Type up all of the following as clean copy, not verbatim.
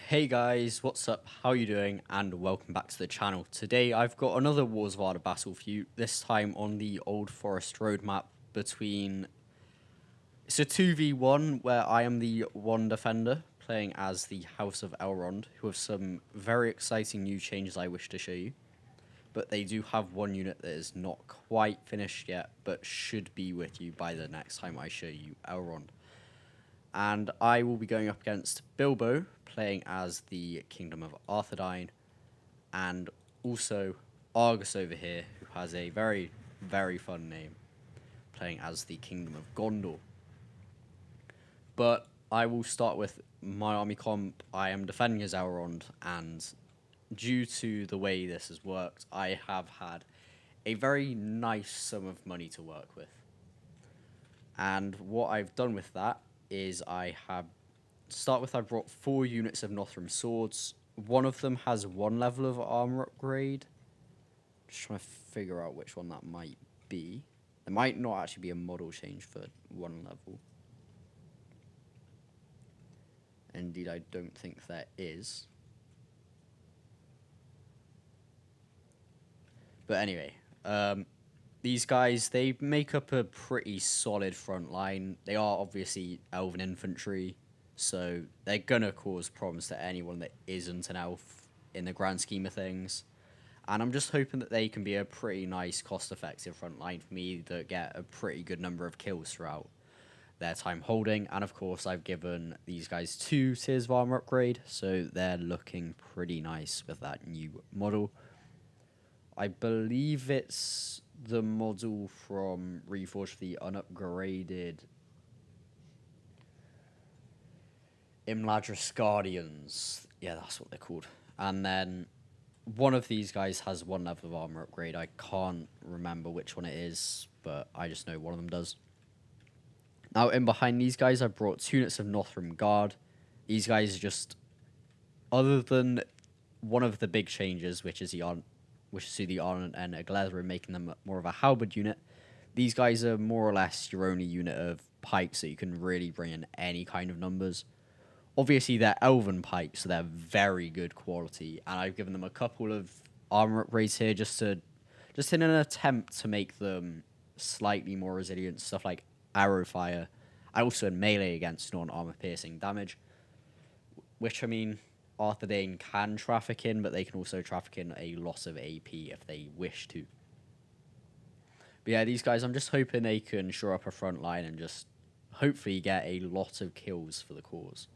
Hey guys, what's up? How are you doing? And welcome back to the channel. Today I've got another Wars of Arda battle for you, this time on the Old Forest road map between... It's a 2v1 where I am the one defender, playing as the House of Elrond, who have some very exciting new changes I wish to show you. But they do have one unit that is not quite finished yet, but should be with you by the next time I show you Elrond. And I will be going up against Bilbo, playing as the Kingdom of Arthedain, and also Argus over here, who has a very, very fun name, playing as the Kingdom of Gondor. But I will start with my army comp. I am defending as Elrond, and due to the way this has worked, I have had a very nice sum of money to work with. And what I've done with that is I brought 4 units of Northrim swords. One of them has 1 level of armor upgrade. Just trying to figure out which one that might be. There might not actually be a model change for 1 level. Indeed, I don't think there is. But anyway, these guys, they make up a pretty solid front line. They are obviously elven infantry, so they're gonna cause problems to anyone that isn't an elf in the grand scheme of things. And I'm just hoping that they can be a pretty nice, cost-effective front line for me that get a pretty good number of kills throughout their time holding. And of course, I've given these guys 2 tiers of armor upgrade, so they're looking pretty nice with that new model. I believe it's the model from Reforged for the unupgraded Imladris Guardians. Yeah, that's what they're called. And then one of these guys has 1 level of armor upgrade. I can't remember which one it is, but I just know one of them does. Now, in behind these guys, I brought 2 units of Northrim Guard. These guys just, other than one of the big changes, which is the Arnon and Eglethra, making them more of a halberd unit. These guys are more or less your only unit of pikes that you can really bring in any kind of numbers. Obviously, they're elven pikes, so they're very good quality, and I've given them a couple of armor upgrades here just in an attempt to make them slightly more resilient. Stuff like arrow fire, and also in melee against non-armor piercing damage, which, I mean, Arthedain can traffic in, but they can also traffic in a lot of AP if they wish to. But yeah, these guys, I'm just hoping they can shore up a front line and just hopefully get a lot of kills for the cause.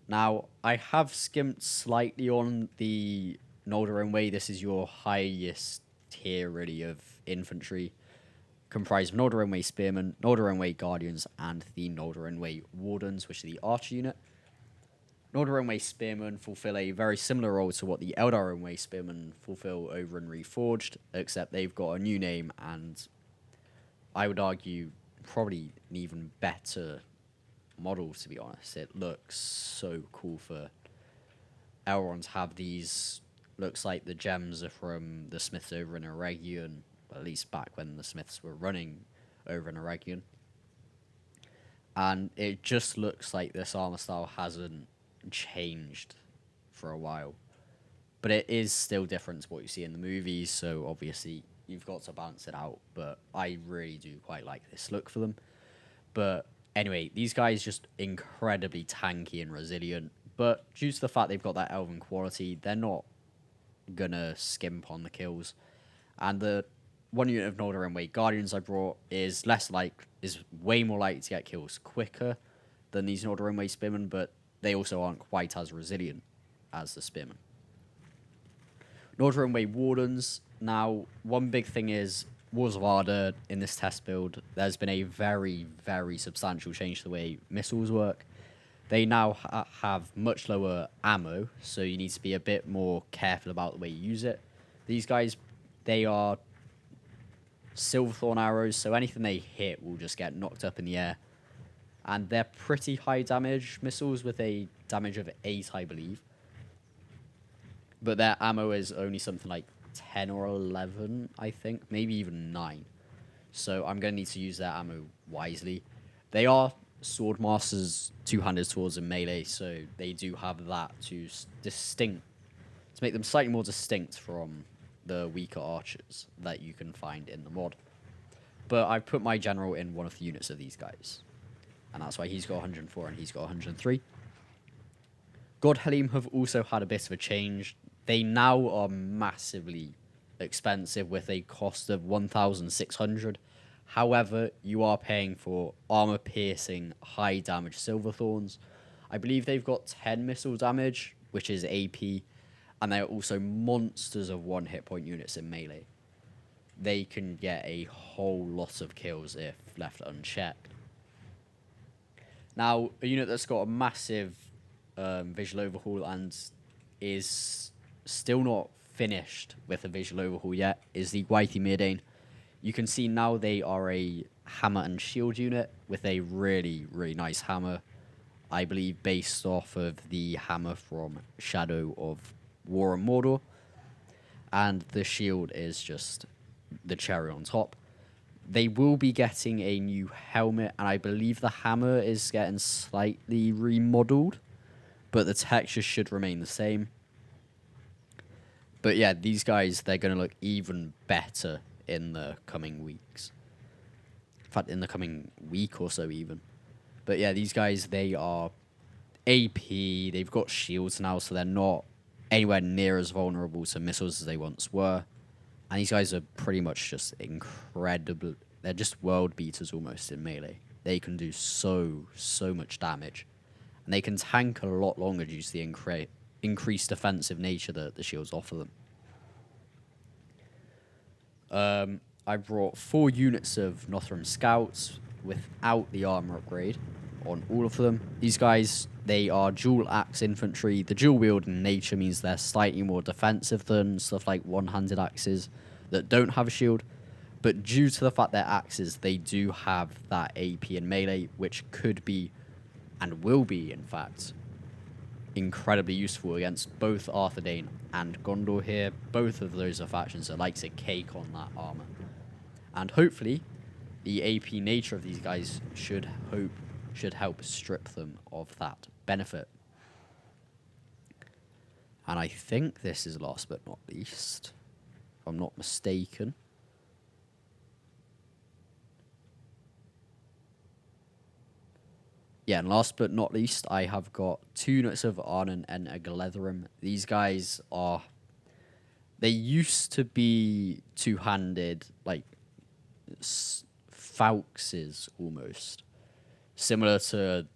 Now, I have skimped slightly on the Numenorean way. This is your highest tier, really, of infantry, comprised of Numenorean way spearmen, Numenorean way guardians, and the Numenorean way wardens, which are the archer unit. Numenorean way spearmen fulfill a very similar role to what the Eldarin way spearmen fulfill over in Reforged, except they've got a new name, and I would argue probably an even better model, to be honest. It looks so cool for Elrond to have these. Looks like the gems are from the smiths over in Eregion, at least back when the smiths were running over in Eregion. And it just looks like this armor style hasn't changed for a while, but it is still different to what you see in the movies, so obviously you've got to balance it out. But I really do quite like this look for them. But anyway, these guys just incredibly tanky and resilient, but due to the fact they've got that elven quality, they're not gonna skimp on the kills. And the 1 unit of Numenorean way guardians I brought is way more likely to get kills quicker than these Numenorean way spearmen, but they also aren't quite as resilient as the spearmen. Numenorean way wardens. Now, one big thing is Wars of Arda in this test build, there's been a very, very substantial change to the way missiles work. They now have much lower ammo, so you need to be a bit more careful about the way you use it. These guys, they are Silverthorn arrows, so anything they hit will just get knocked up in the air. And they're pretty high damage missiles with a damage of 8, I believe. But their ammo is only something like 10 or 11, I think. Maybe even 9. So I'm going to need to use their ammo wisely. They are sword masters, two-handed swords in melee, so they do have that to make them slightly more distinct from the weaker archers that you can find in the mod. But I put my general in one of the units of these guys, and that's why he's got 104 and he's got 103. God Halim have also had a bit of a change. They now are massively expensive with a cost of 1,600. However, you are paying for armor piercing, high damage Silverthorns. I believe they've got 10 missile damage, which is AP, and they're also monsters of 1 hit point units in melee. They can get a whole lot of kills if left unchecked. Now, a unit that's got a massive visual overhaul and is still not finished with a visual overhaul yet is the Arthedain. You can see now they are a hammer and shield unit with a really, really nice hammer. I believe based off of the hammer from Shadow of War and Mordor. And the shield is just the cherry on top. They will be getting a new helmet, and I believe the hammer is getting slightly remodeled, but the texture should remain the same. But yeah, these guys, they're going to look even better in the coming weeks. In fact, in the coming week or so even. But yeah, these guys, they are AP. They've got shields now, so they're not anywhere near as vulnerable to missiles as they once were. And these guys are pretty much just incredible. They're just world beaters almost in melee. They can do so much damage. And they can tank a lot longer due to the increased defensive nature that the shields offer them. I brought 4 units of Northern Scouts without the armor upgrade on all of them. These guys, they are dual axe infantry. The dual wielding nature means they're slightly more defensive than stuff like one-handed axes that don't have a shield. But due to the fact they're axes, they do have that AP in melee, which could be, and will be, in fact, incredibly useful against both Arthedain and Gondor here. Both of those are factions that like to cake on that armor. And hopefully, the AP nature of these guys should help strip them of that benefit. And I think this is last but not least, if I'm not mistaken. Yeah, and last but not least, I have got 2 units of Arnon and a Gletherum. These guys are... They used to be two-handed, like, Falxes, almost. Similar to...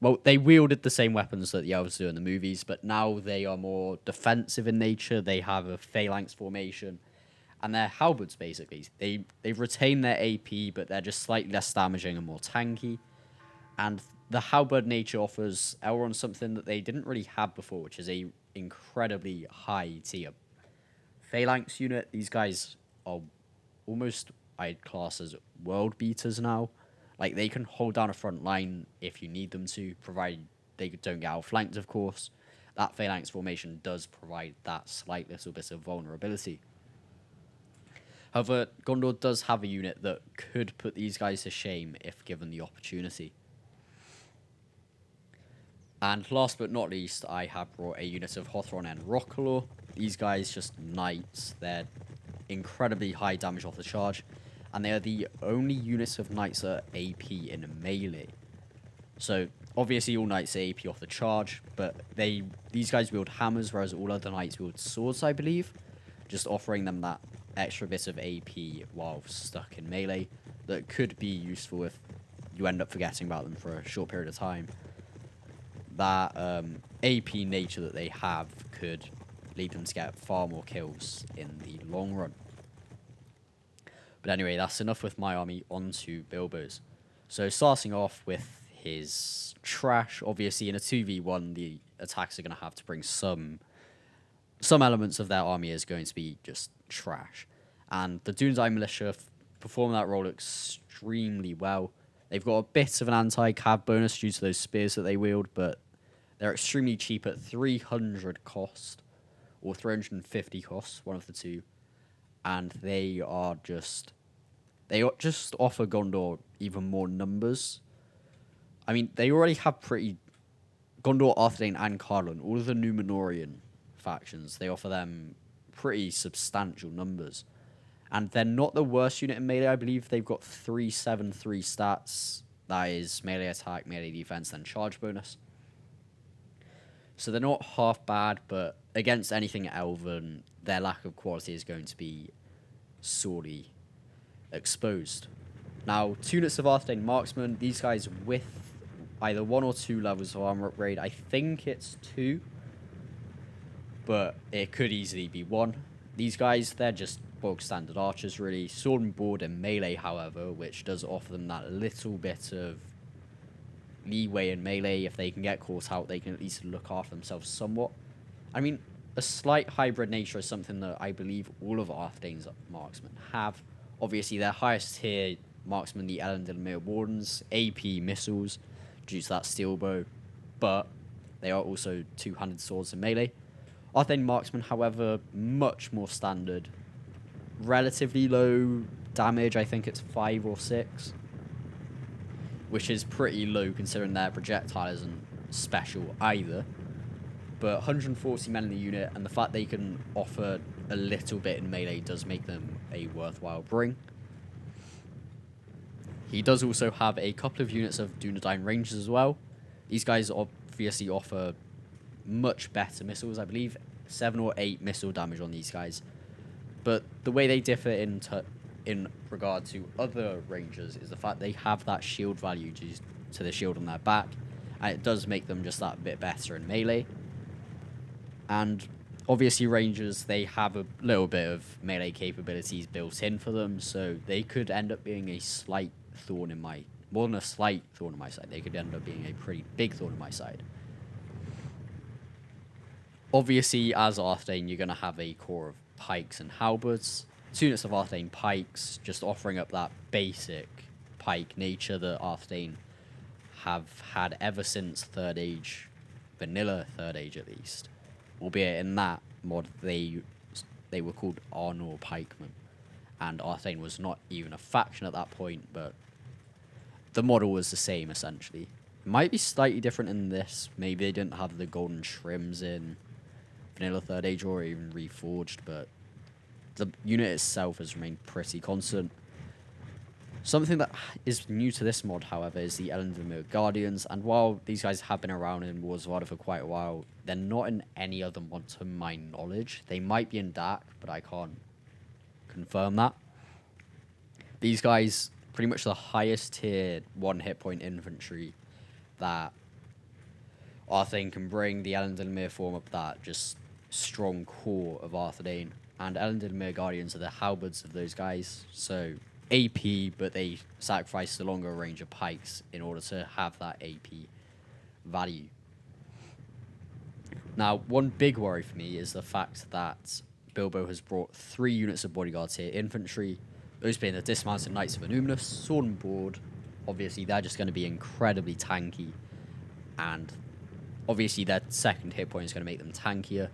Well, they wielded the same weapons that the elves do in the movies, but now they are more defensive in nature. They have a phalanx formation, and they're halberds, basically. They've retained their AP, but they're just slightly less damaging and more tanky. And the halberd nature offers Elrond something that they didn't really have before, which is a incredibly high tier phalanx unit. These guys are almost, I'd class as world beaters now. Like, they can hold down a front line if you need them to, provided they don't get outflanked, of course. That phalanx formation does provide that slight little bit of vulnerability. However, Gondor does have a unit that could put these guys to shame if given the opportunity. And last but not least, I have brought a unit of Hothron and Rockalor. These guys just knights. They're incredibly high damage off the charge. And they are the only units of knights that are AP in melee. So, obviously all knights are AP off the charge, but these guys wield hammers, whereas all other knights wield swords, I believe. Just offering them that extra bit of AP while stuck in melee that could be useful if you end up forgetting about them for a short period of time. That AP nature that they have could lead them to get far more kills in the long run. But anyway, that's enough with my army. On to Bilbo's. So starting off with his trash, obviously in a 2v1, the attacks are going to have to bring some elements of their army is going to be just trash. And the Doomsday Militia perform that role extremely well. They've got a bit of an anti-cav bonus due to those spears that they wield, but they're extremely cheap at 300 cost, or 350 cost, one of the two. And they just offer Gondor even more numbers. I mean, they already have pretty Gondor, Arthedain, and Carlin, all of the Numenorean factions. They offer them pretty substantial numbers, and they're not the worst unit in melee. I believe they've got 373 stats. That is melee attack, melee defense, then charge bonus. So they're not half bad, but against anything elven, their lack of quality is going to be sorely exposed. Now, 2 units of Arthedain Marksman, these guys with either 1 or 2 levels of armor upgrade. I think it's 2, but it could easily be 1. These guys, they're just bog standard archers, really. Sword and board and melee, however, which does offer them that little bit of leeway in melee. If they can get caught out, they can at least look after themselves somewhat. I mean, a slight hybrid nature is something that I believe all of Arthedain's marksmen have. Obviously, their highest tier marksmen, the Elrond Wardens, AP missiles, due to that steel bow, but they are also two-handed swords in melee. Arthedain marksmen, however, much more standard. Relatively low damage, I think it's 5 or 6, which is pretty low considering their projectile isn't special either. But 140 men in the unit, and the fact they can offer a little bit in melee does make them a worthwhile bring. He does also have a couple of units of Dunedain Rangers as well. These guys obviously offer much better missiles. I believe 7 or 8 missile damage on these guys. But the way they differ in regard to other Rangers is the fact they have that shield value due to the shield on their back. And it does make them just that bit better in melee. And obviously Rangers, they have a little bit of melee capabilities built in for them. So they could end up being a slight thorn in my... more than a slight thorn in my side. They could end up being a pretty big thorn in my side. Obviously, as Arthedain, you're going to have a core of pikes and halberds. 2 units of Arthedain pikes, just offering up that basic pike nature that Arthedain have had ever since 3rd Age, vanilla 3rd Age at least. Albeit in that mod, they were called Arnor pikemen. And Arthedain was not even a faction at that point, but the model was the same, essentially. It might be slightly different in this. Maybe they didn't have the golden shrims in vanilla 3rd Age or even reforged, but the unit itself has remained pretty constant. Something that is new to this mod, however, is the Elrond Guardians, and while these guys have been around in Wars of Water for quite a while, they're not in any other mod to my knowledge. They might be in Dark, but I can't confirm that. These guys, pretty much the highest tier 1 hit point infantry that Arthedain can bring. The Elrond form up that just strong core of Arthedain, and Elrond Guardians are the halberds of those guys, so AP, but they sacrifice the longer range of pikes in order to have that AP value. Now, one big worry for me is the fact that Bilbo has brought 3 units of bodyguards here infantry, those being the dismounted Knights of Annuminus, sword and board. Obviously, they're just going to be incredibly tanky, and obviously their second hit point is going to make them tankier,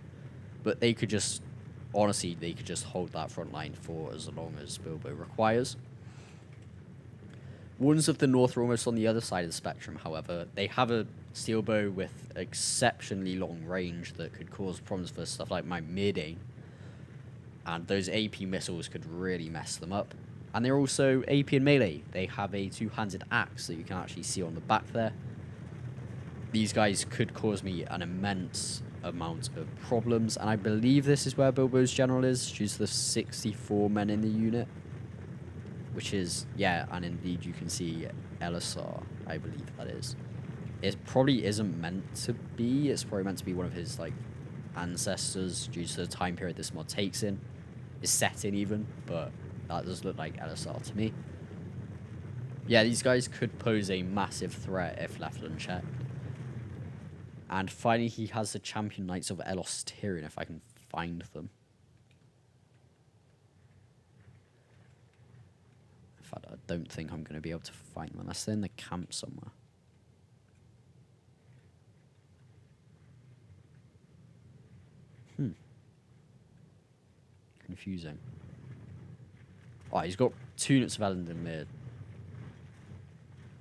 but they could just, honestly, they could just hold that front line for as long as Bilbo requires. Wardens of the North are almost on the other side of the spectrum, however. They have a steel bow with exceptionally long range that could cause problems for stuff like my mid-aim, and those AP missiles could really mess them up. And they're also AP in melee. They have a 2-handed axe that you can actually see on the back there. These guys could cause me an immense amount of problems, and I believe this is where Bilbo's general is, due to the 64 men in the unit, which is, yeah, and indeed you can see Elisar, I believe that is. It probably isn't meant to be. It's probably meant to be one of his, like, ancestors, due to the time period this mod takes in. Is set in, even, but that does look like Elisar to me. Yeah, these guys could pose a massive threat if left unchecked. And finally, he has the Champion Knights of Elos Tyrion, if I can find them. In fact, I don't think I'm going to be able to find them unless they're in the camp somewhere. Confusing. Oh, he's got 2 units of Elrond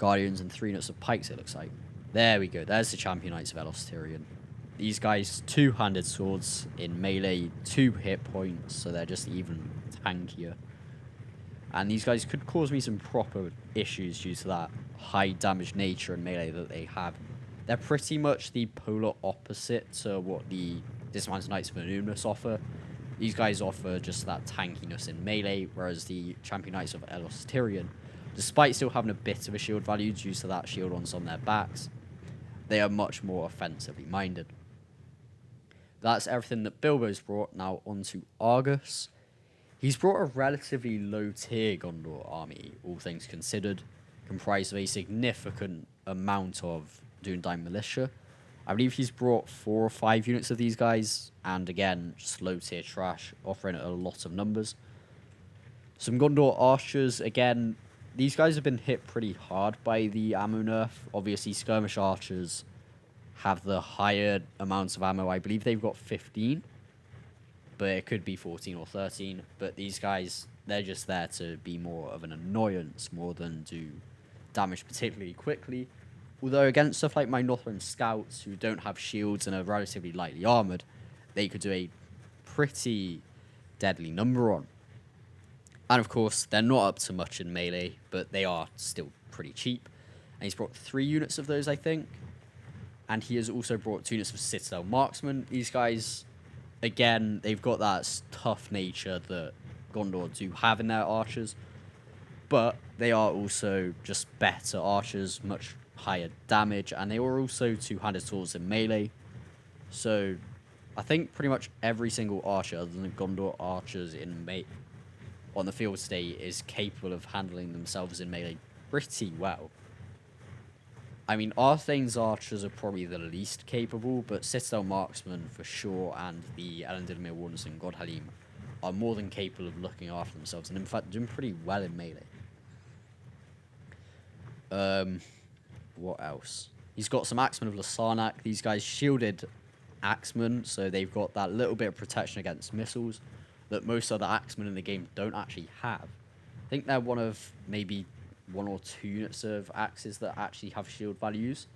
guardians, and 3 units of pikes, it looks like. There we go. There's the champion knights of Elrond. These guys, 2-handed swords in melee, 2 hit points, so they're just even tankier. And these guys could cause me some proper issues due to that high damage nature and melee that they have. They're pretty much the polar opposite to what the Dismounted Knights of Anonymous offer. These guys offer just that tankiness in melee, whereas the Champion Knights of Elrond, despite still having a bit of a shield value due to that shield on their backs, they are much more offensively minded. That's everything that Bilbo's brought. Now onto Argus. He's brought a relatively low-tier Gondor army, all things considered, comprised of a significant amount of Dunedain militia. I believe he's brought 4 or 5 units of these guys, and again, just low-tier trash, offering a lot of numbers. Some Gondor archers, again, these guys have been hit pretty hard by the ammo nerf. Obviously, skirmish archers have the higher amounts of ammo. I believe they've got 15. But it could be 14 or 13. But these guys, they're just there to be more of an annoyance more than do damage particularly quickly. Although against stuff like my Northern Scouts, who don't have shields and are relatively lightly armoured, they could do a pretty deadly number on. And of course, they're not up to much in melee, but they are still pretty cheap. And he's brought 3 units of those, I think. And he has also brought 2 units of Citadel Marksmen. These guys, again, they've got that tough nature that Gondor do have in their archers, but they are also just better archers, much higher damage, and they are also 2-handed swords in melee. So I think pretty much every single archer other than the Gondor archers on the field today is capable of handling themselves in melee pretty well. I mean, Arthedain's archers are probably the least capable, but Citadel Marksmen for sure, and the Elendil Warners and Godhalim are more than capable of looking after themselves, and in fact doing pretty well in melee. What else? He's got some Axemen of Lasarnak. These guys shielded Axemen, so they've got that little bit of protection against missiles that most other Axemen in the game don't actually have. I think they're one of maybe 1 or 2 units of axes that actually have shield values.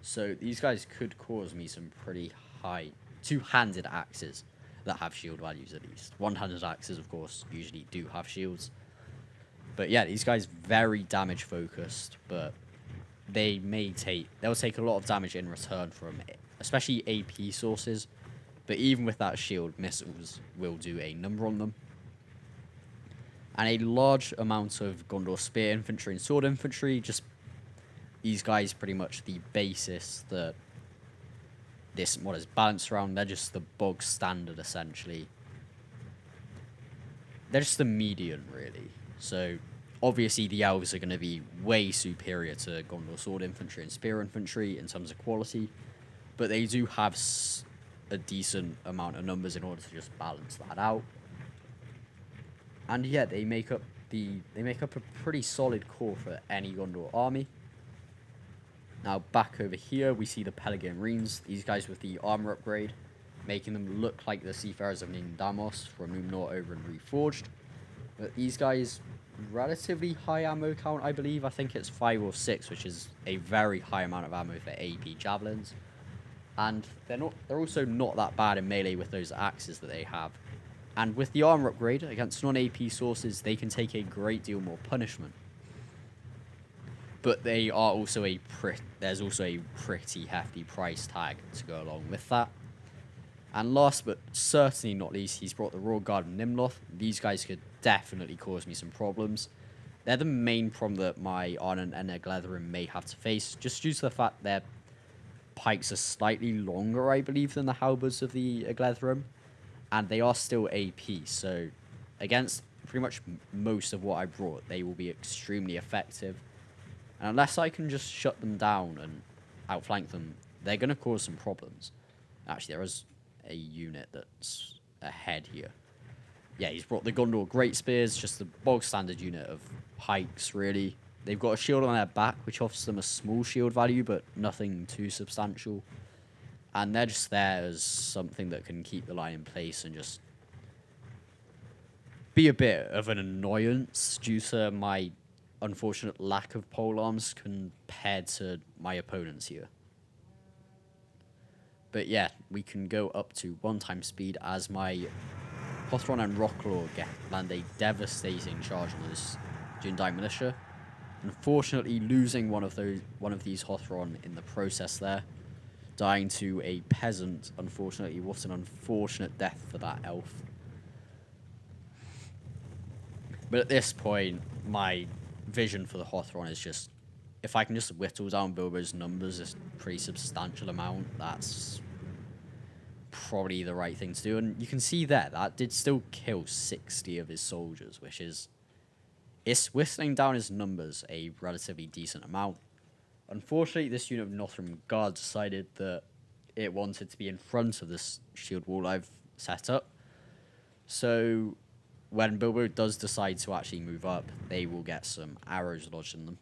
So these guys could cause me some pretty high 2-handed axes that have shield values at least. 1-handed axes, of course, usually do have shields. But yeah, these guys very damage focused, but they'll take a lot of damage in return from especially AP sources. But even with that shield, missiles will do a number on them. And a large amount of Gondor spear infantry and sword infantry. Just these guys pretty much the basis that this mod is balanced around. They're just the bog standard, essentially. They're just the median, really. So obviously the elves are going to be way superior to Gondor sword infantry and spear infantry in terms of quality. But they do have a decent amount of numbers in order to just balance that out. And yeah, they make up a pretty solid core for any Gondor army. Now back over here, we see the Pelargonian Marines. These guys with the armor upgrade, making them look like the Seafarers of Nindamos from Numenor over in Reforged. But these guys, relatively high ammo count, I believe. I think it's 5 or 6, which is a very high amount of ammo for AP javelins. And they're also not that bad in melee with those axes that they have. And with the armor upgrade against non-AP sources, they can take a great deal more punishment. But they are also there's also a pretty hefty price tag to go along with that. And last but certainly not least, he's brought the Royal Guard of Nimloth. These guys could definitely cause me some problems. They're the main problem that my Arnon and Eglatherin may have to face, just due to the fact their pikes are slightly longer, I believe, than the halberds of the Eglatherin. And they are still AP, so against pretty much most of what I brought, they will be extremely effective. And unless I can just shut them down and outflank them, they're going to cause some problems. Actually, there is a unit that's ahead here. Yeah, he's brought the Gondor Great Spears, just the bog standard unit of pikes, really. They've got a shield on their back, which offers them a small shield value, but nothing too substantial. And they're just there as something that can keep the line in place and just be a bit of an annoyance due to my unfortunate lack of polearms compared to my opponents here. But yeah, we can go up to 1 time speed as my Hothron and Rocklaw land a devastating charge on those Jundai militia. Unfortunately, losing one of these Hothron in the process there, dying to a peasant. Unfortunately, what an unfortunate death for that elf. But at this point, my vision for the Hothron is just, if I can just whittle down Bilbo's numbers a pretty substantial amount, that's probably the right thing to do. And you can see there, that did still kill 60 of his soldiers, which is, it's whistling down his numbers a relatively decent amount. Unfortunately, this unit of Northern Guard decided that it wanted to be in front of this shield wall I've set up. So when Bilbo does decide to actually move up, they will get some arrows lodged in them.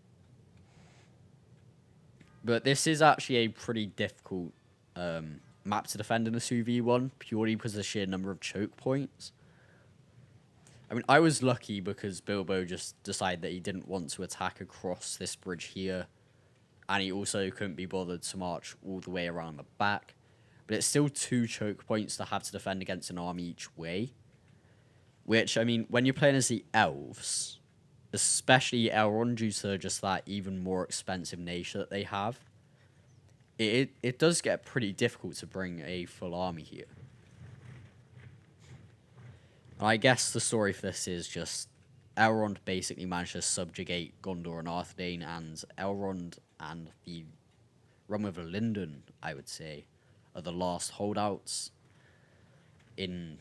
But this is actually a pretty difficult map to defend in a 2v1, purely because of the sheer number of choke points. I mean, I was lucky because Bilbo just decided that he didn't want to attack across this bridge here, and he also couldn't be bothered to march all the way around the back. But it's still 2 choke points to have to defend against an army each way. Which, I mean, when you're playing as the elves, especially Elrond, due to just that even more expensive nature that they have, it does get pretty difficult to bring a full army here. And I guess the story for this is just Elrond basically managed to subjugate Gondor and Arthedain, and Elrond and the realm of Linden, I would say, are the last holdouts in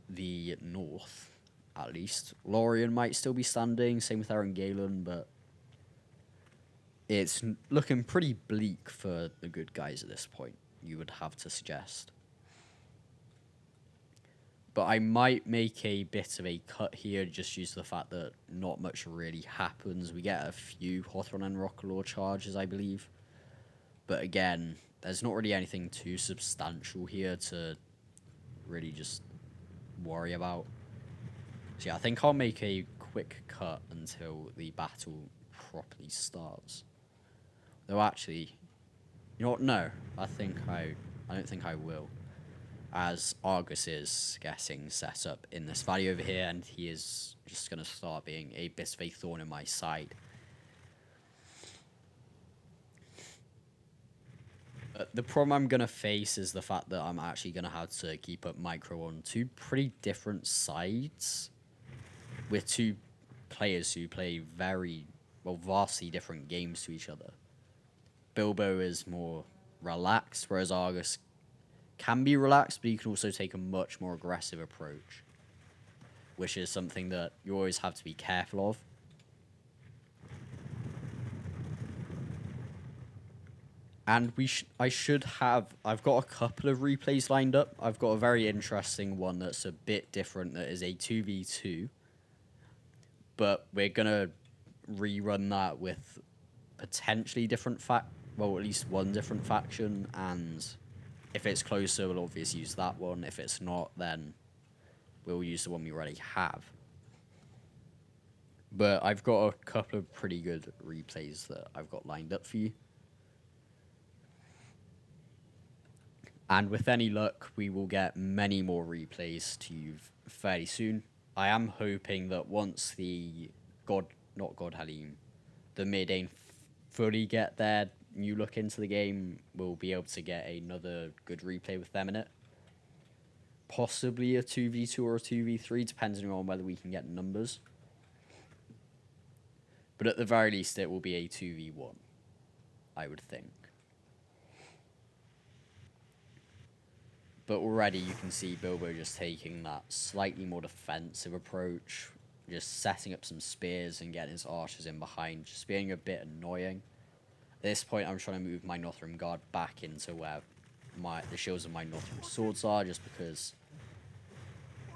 the north, at least. Lorien might still be standing, same with Aaron Galen, but it's looking pretty bleak for the good guys at this point, you would have to suggest. But I might make a bit of a cut here, just due to the fact that not much really happens. We get a few Hothron and Rocklaw charges, I believe. But again, there's not really anything too substantial here to really just worry about. So yeah, I think I'll make a quick cut until the battle properly starts. Though actually, you know what? No, I don't think I will, as Argus is getting set up in this valley over here, and he is just going to start being a bit of a thorn in my side. The problem I'm going to face is the fact that I'm actually going to have to keep up micro on 2 pretty different sides, with 2 players who play vastly different games to each other. Bilbo is more relaxed, whereas Argus can be relaxed, but you can also take a much more aggressive approach, which is something that you always have to be careful of. And I've got a couple of replays lined up. I've got a very interesting one that's a bit different, that is a 2v2. But we're going to rerun that with potentially different at least one different faction. And if it's closer, we'll obviously use that one. If it's not, then we'll use the one we already have. But I've got a couple of pretty good replays that I've got lined up for you. And with any luck, we will get many more replays to you fairly soon. I am hoping that once the Mid-Ain fully get their new look into the game, we'll be able to get another good replay with them in it. Possibly a 2v2 or a 2v3, depending on whether we can get numbers. But at the very least, it will be a 2v1, I would think. But already you can see Bilbo just taking that slightly more defensive approach, just setting up some spears and getting his archers in behind, just being a bit annoying. At this point, I'm trying to move my Northern Guard back into where the shields of my Northern swords are, just because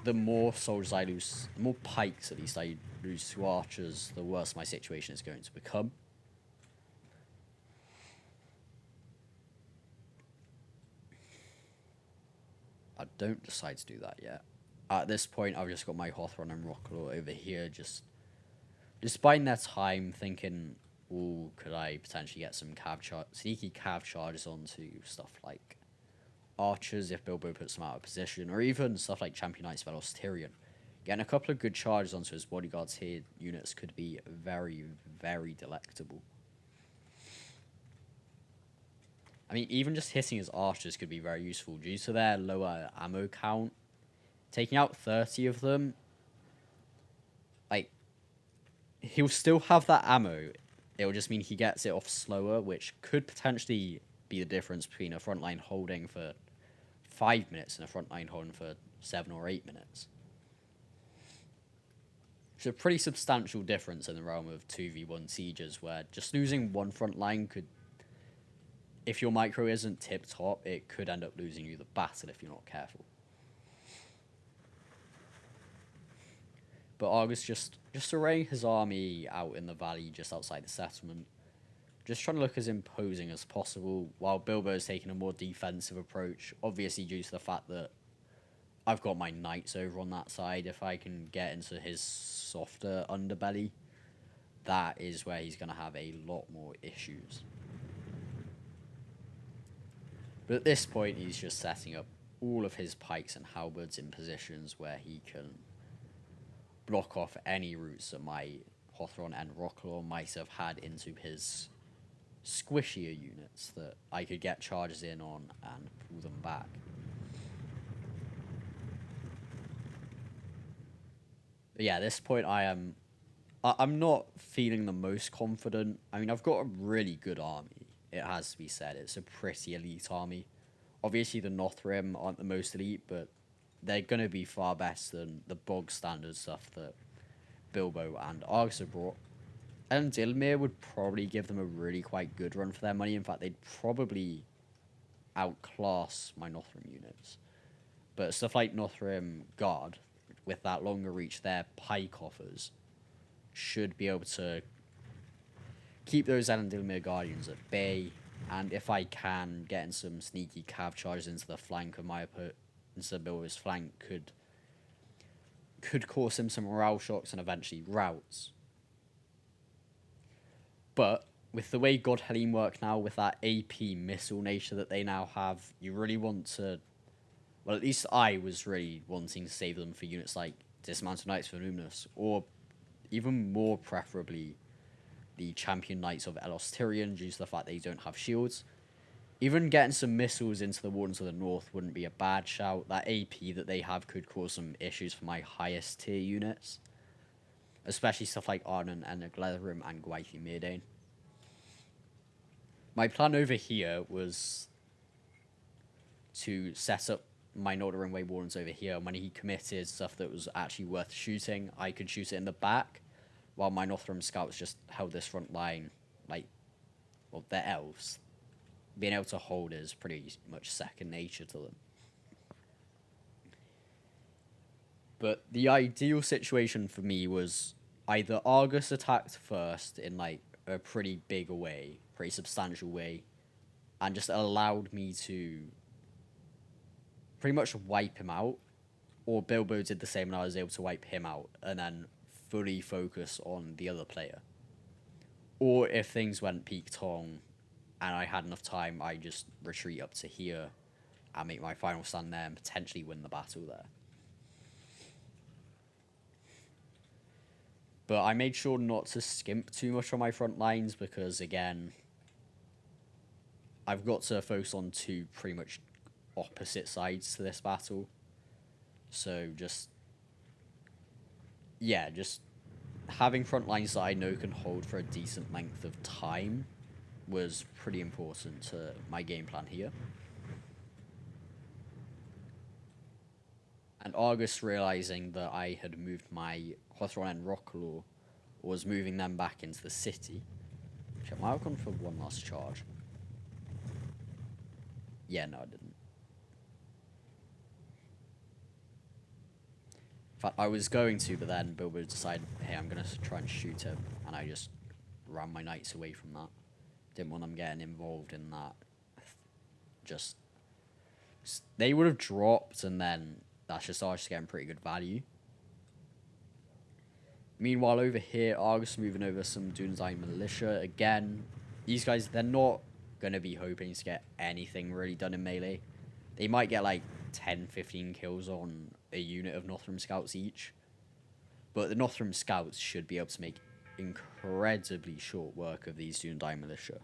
the more soldiers I lose, the more pikes at least I lose to archers, the worse my situation is going to become. I don't decide to do that yet. At this point, I've just got my Hothron and Rocklaw over here, just just biding their time, thinking, "Ooh, could I potentially get some sneaky cav charges onto stuff like archers if Bilbo puts them out of position, or even stuff like Champion Knights of Tyrion. Getting a couple of good charges onto his bodyguards here units could be very, very delectable. I mean, even just hitting his archers could be very useful due to their lower ammo count. Taking out 30 of them, like, he'll still have that ammo. It'll just mean he gets it off slower, which could potentially be the difference between a frontline holding for 5 minutes and a frontline holding for 7 or 8 minutes. It's a pretty substantial difference in the realm of 2v1 sieges, where just losing one front line could, if your micro isn't tip-top, it could end up losing you the battle if you're not careful. But Argus just arraying his army out in the valley just outside the settlement, just trying to look as imposing as possible, while Bilbo's taking a more defensive approach, obviously due to the fact that I've got my knights over on that side. If I can get into his softer underbelly, that is where he's going to have a lot more issues. But at this point, he's just setting up all of his pikes and halberds in positions where he can block off any routes that my Hawthorne and Rocklaw might have had into his squishier units that I could get charges in on and pull them back. But yeah, at this point I'm not feeling the most confident. I mean, I've got a really good army. It has to be said. It's a pretty elite army. Obviously, the Northrym aren't the most elite, but they're going to be far better than the bog standard stuff that Bilbo and Argus have brought. And Dilmir would probably give them a really quite good run for their money. In fact, they'd probably outclass my Northrym units. But stuff like Northrym Guard, with that longer reach, their pike offers, should be able to keep those Elendilmir Guardians at bay. And if I can, getting some sneaky cav charges into the flank of my opponent, into Bilbo's flank, could cause him some morale shocks and eventually routes. But with the way God Helene work now, with that AP missile nature that they now have, you really want to... Well, at least I was really wanting to save them for units like Dismounted Knights for Numinous, or even more preferably the Champion Knights of Tyrion, due to the fact they don't have shields. Even getting some missiles into the Wardens of the North wouldn't be a bad shout. That AP that they have could cause some issues for my highest tier units, especially stuff like Arnon and Gletherim and Gwaithir Myrdain. My plan over here was to set up my Northern Way Wardens over here, and when he committed stuff that was actually worth shooting, I could shoot it in the back, while my Northern scouts just held this front line, like, well, they're elves. Being able to hold is pretty much second nature to them. But the ideal situation for me was either Argus attacked first in, like, a pretty big way, pretty substantial way, and just allowed me to pretty much wipe him out, or Bilbo did the same and I was able to wipe him out, and then fully focus on the other player. Or if things went peak tong and I had enough time, I just retreat up to here and make my final stand there and potentially win the battle there. But I made sure not to skimp too much on my front lines because, again, I've got to focus on two pretty much opposite sides to this battle. So just having front lines that I know can hold for a decent length of time was pretty important to my game plan here. And Argus, realizing that I had moved my Hawthorne and Rocklaw, was moving them back into the city. Which I might have gone for one last charge. Yeah, no, I didn't. In fact, I was going to, but then Bilbo decided, hey, I'm going to try and shoot him. And I just ran my knights away from that. Didn't want them getting involved in that. Just... They would have dropped, and then that's just Argus getting pretty good value. Meanwhile, over here, Argus moving over some Dunedain militia. Again, these guys, they're not going to be hoping to get anything really done in melee. They might get like 10, 15 kills on a unit of Northrim scouts each. But the Northrim scouts should be able to make incredibly short work of these Dunedain militia.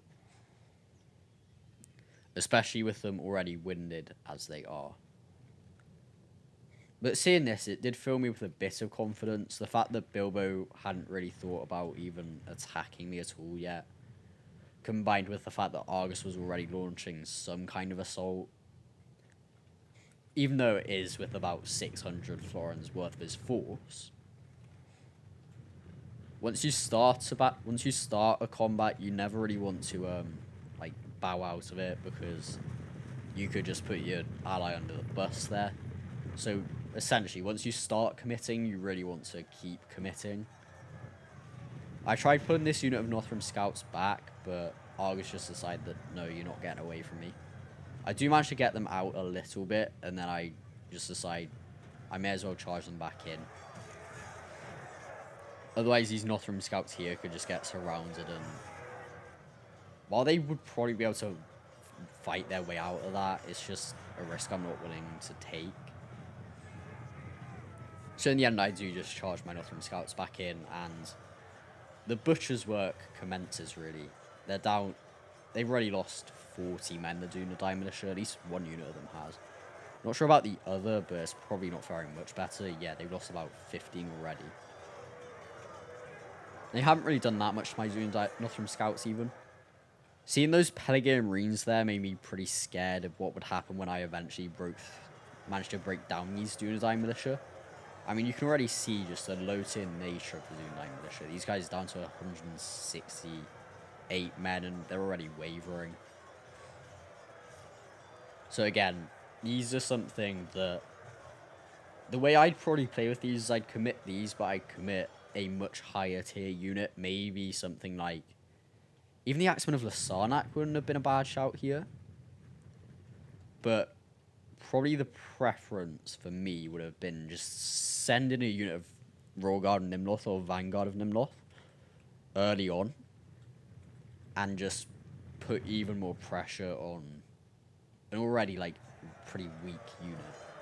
Especially with them already winded as they are. But seeing this, it did fill me with a bit of confidence. The fact that Bilbo hadn't really thought about even attacking me at all yet, combined with the fact that Argus was already launching some kind of assault, even though it is with about 600 florins worth of his force. Once you start a combat, you never really want to like bow out of it, because you could just put your ally under the bus there. So essentially, once you start committing, you really want to keep committing. I tried putting this unit of Northrim scouts back, but Argus just decided that, no, you're not getting away from me. I do manage to get them out a little bit, and then I just decide I may as well charge them back in. Otherwise, these Northrim scouts here could just get surrounded, and while they would probably be able to fight their way out of that, it's just a risk I'm not willing to take. So in the end, I do just charge my Northrim scouts back in, and the butcher's work commences, really. They're down. They've already lost 40 men, the Dunedain militia. At least one unit of them has. Not sure about the other, but it's probably not faring much better. Yeah, they've lost about 15 already. They haven't really done that much to my Northrim scouts, even. Seeing those Pelargonian Marines there made me pretty scared of what would happen when I eventually managed to break down these Dunedain militia. I mean, you can already see just the low-tier nature of the Dunedain militia. These guys are down to 168 men, and they're already wavering. So again, these are something that... The way I'd probably play with these is I'd commit these, but I'd commit a much higher tier unit. Maybe something like... Even the Axemen of Lasarnak wouldn't have been a bad shout here. But probably the preference for me would have been just sending a unit of Royal Guard of Nimloth or Vanguard of Nimloth early on, and just put even more pressure on an already like pretty weak unit,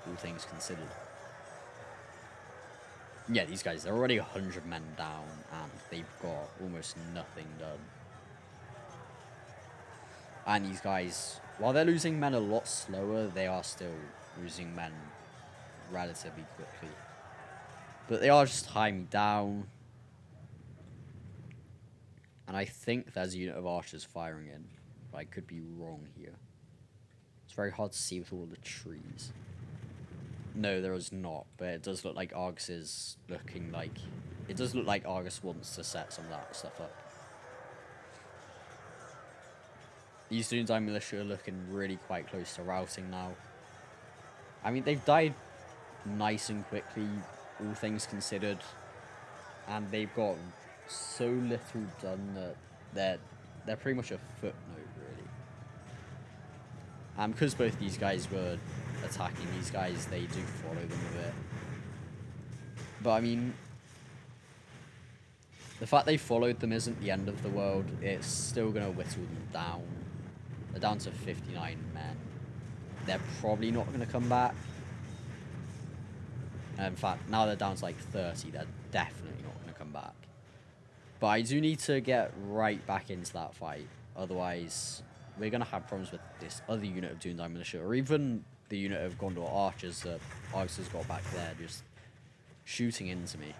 all things considered. Yeah, these guys, they're already 100 men down, and they've got almost nothing done. And these guys, while they're losing men a lot slower, they are still losing men relatively quickly. But they are just tying me down. And I think there's a unit of archers firing in, but I could be wrong here. It's very hard to see with all the trees. No, there is not, but it does look like Argus is looking like... It does look like Argus wants to set some of that stuff up. These Dunedain militia are looking really quite close to routing now. I mean, they've died nice and quickly, all things considered. And they've got so little done that they're pretty much a footnote, really. Because both these guys were attacking these guys, they do follow them a bit. But I mean, the fact they followed them isn't the end of the world. It's still going to whittle them down. They're down to 59 men. They're probably not going to come back. And in fact, now they're down to like 30. They're definitely not going to come back. But I do need to get right back into that fight. Otherwise, we're going to have problems with this other unit of Dunedain militia, or even the unit of Gondor archers that Argus has got back there, just shooting into me.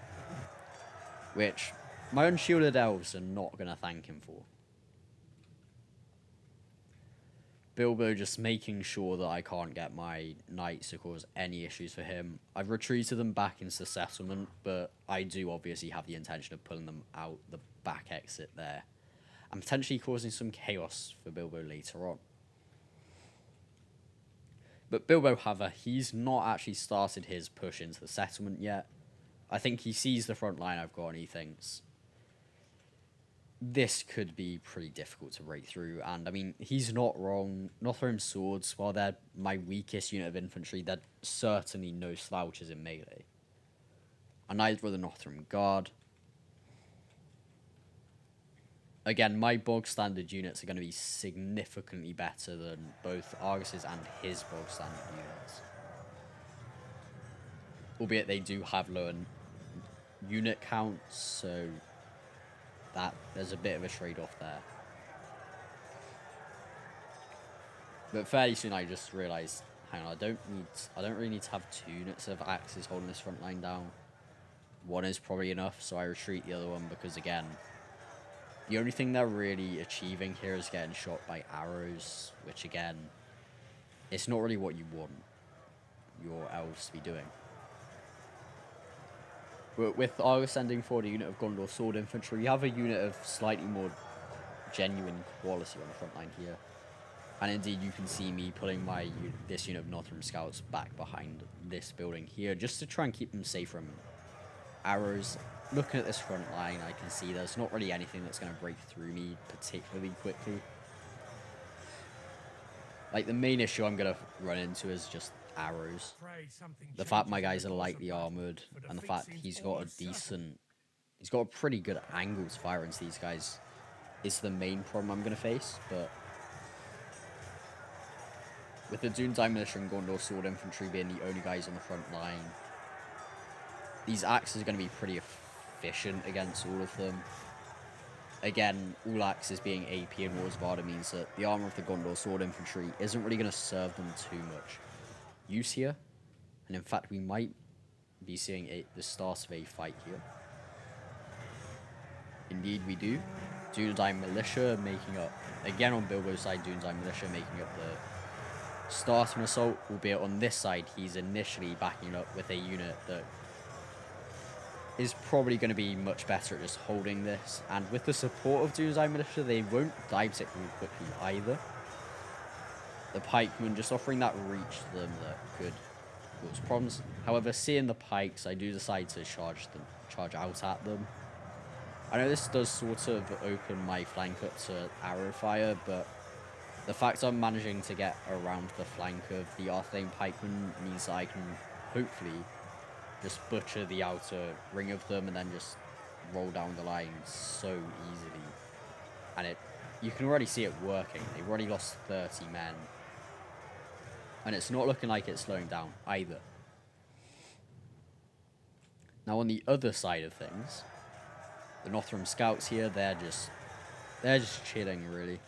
Which my unshielded elves are not going to thank him for. Bilbo just making sure that I can't get my knights to cause any issues for him. I've retreated them back into the settlement, but I do obviously have the intention of pulling them out the back exit there, and potentially causing some chaos for Bilbo later on. But Bilbo, however, he's not actually started his push into the settlement yet. I think he sees the front line I've got, and he thinks, this could be pretty difficult to break through. And I mean, he's not wrong. Northrim swords, while they're my weakest unit of infantry, they're certainly no slouches in melee. And neither are the Northrim guard. Again, my bog standard units are going to be significantly better than both Argus's and his bog standard units. Albeit they do have lower unit counts, so that there's a bit of a trade-off there. But fairly soon I just realised, hang on, I don't really need to have 2 units of axes holding this front line down. 1 is probably enough, so I retreat the other one because, again, the only thing they're really achieving here is getting shot by arrows, which, again, it's not really what you want your elves to be doing. But with Argus sending forward a unit of Gondor sword infantry, we have a unit of slightly more genuine quality on the front line here. And indeed, you can see me pulling this unit of Northern Scouts back behind this building here, just to try and keep them safe from arrows. Looking at this front line, I can see there's not really anything that's going to break through me particularly quickly. Like, the main issue I'm going to run into is just arrows. The fact my guys are lightly armored, and the fact he's got a pretty good angle to fire into these guys is the main problem I'm going to face. But with the Dunedain Militia and Gondor Sword Infantry being the only guys on the front line, these axes are going to be pretty efficient against all of them. Again, all axes being AP in Wars of Arda means that the armor of the Gondor Sword Infantry isn't really going to serve them too much use here. And in fact, we might be seeing the start of a fight here. Indeed, we do. Dunedain Militia making up, again on Bilbo's side, Dunedain Militia making up the start of an assault, albeit on this side, he's initially backing up with a unit that is probably going to be much better at just holding this. And with the support of Dunedain Militia, they won't die particularly quickly either. The pikemen just offering that reach to them that could cause problems. However, seeing the pikes, I do decide to charge out at them. I know this does sort of open my flank up to arrow fire, but the fact I'm managing to get around the flank of the Arthedain pikemen means that I can hopefully just butcher the outer ring of them and then just roll down the line so easily. And you can already see it working. They've already lost 30 men. And it's not looking like it's slowing down either. Now on the other side of things, the Northern Scouts here, they're just chilling really.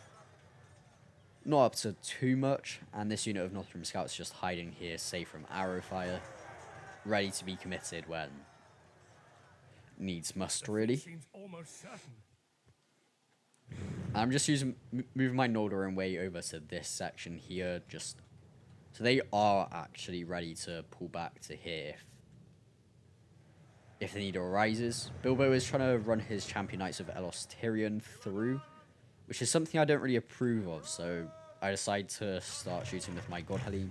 Not up to too much, and this unit of Northern Scouts just hiding here, safe from arrow fire, ready to be committed when needs must really. I'm just moving my Numenorean way over to this section here, just so they are actually ready to pull back to here if the need arises. Bilbo is trying to run his Champion Knights of Elrond through, which is something I don't really approve of, so I decide to start shooting with my God Halim.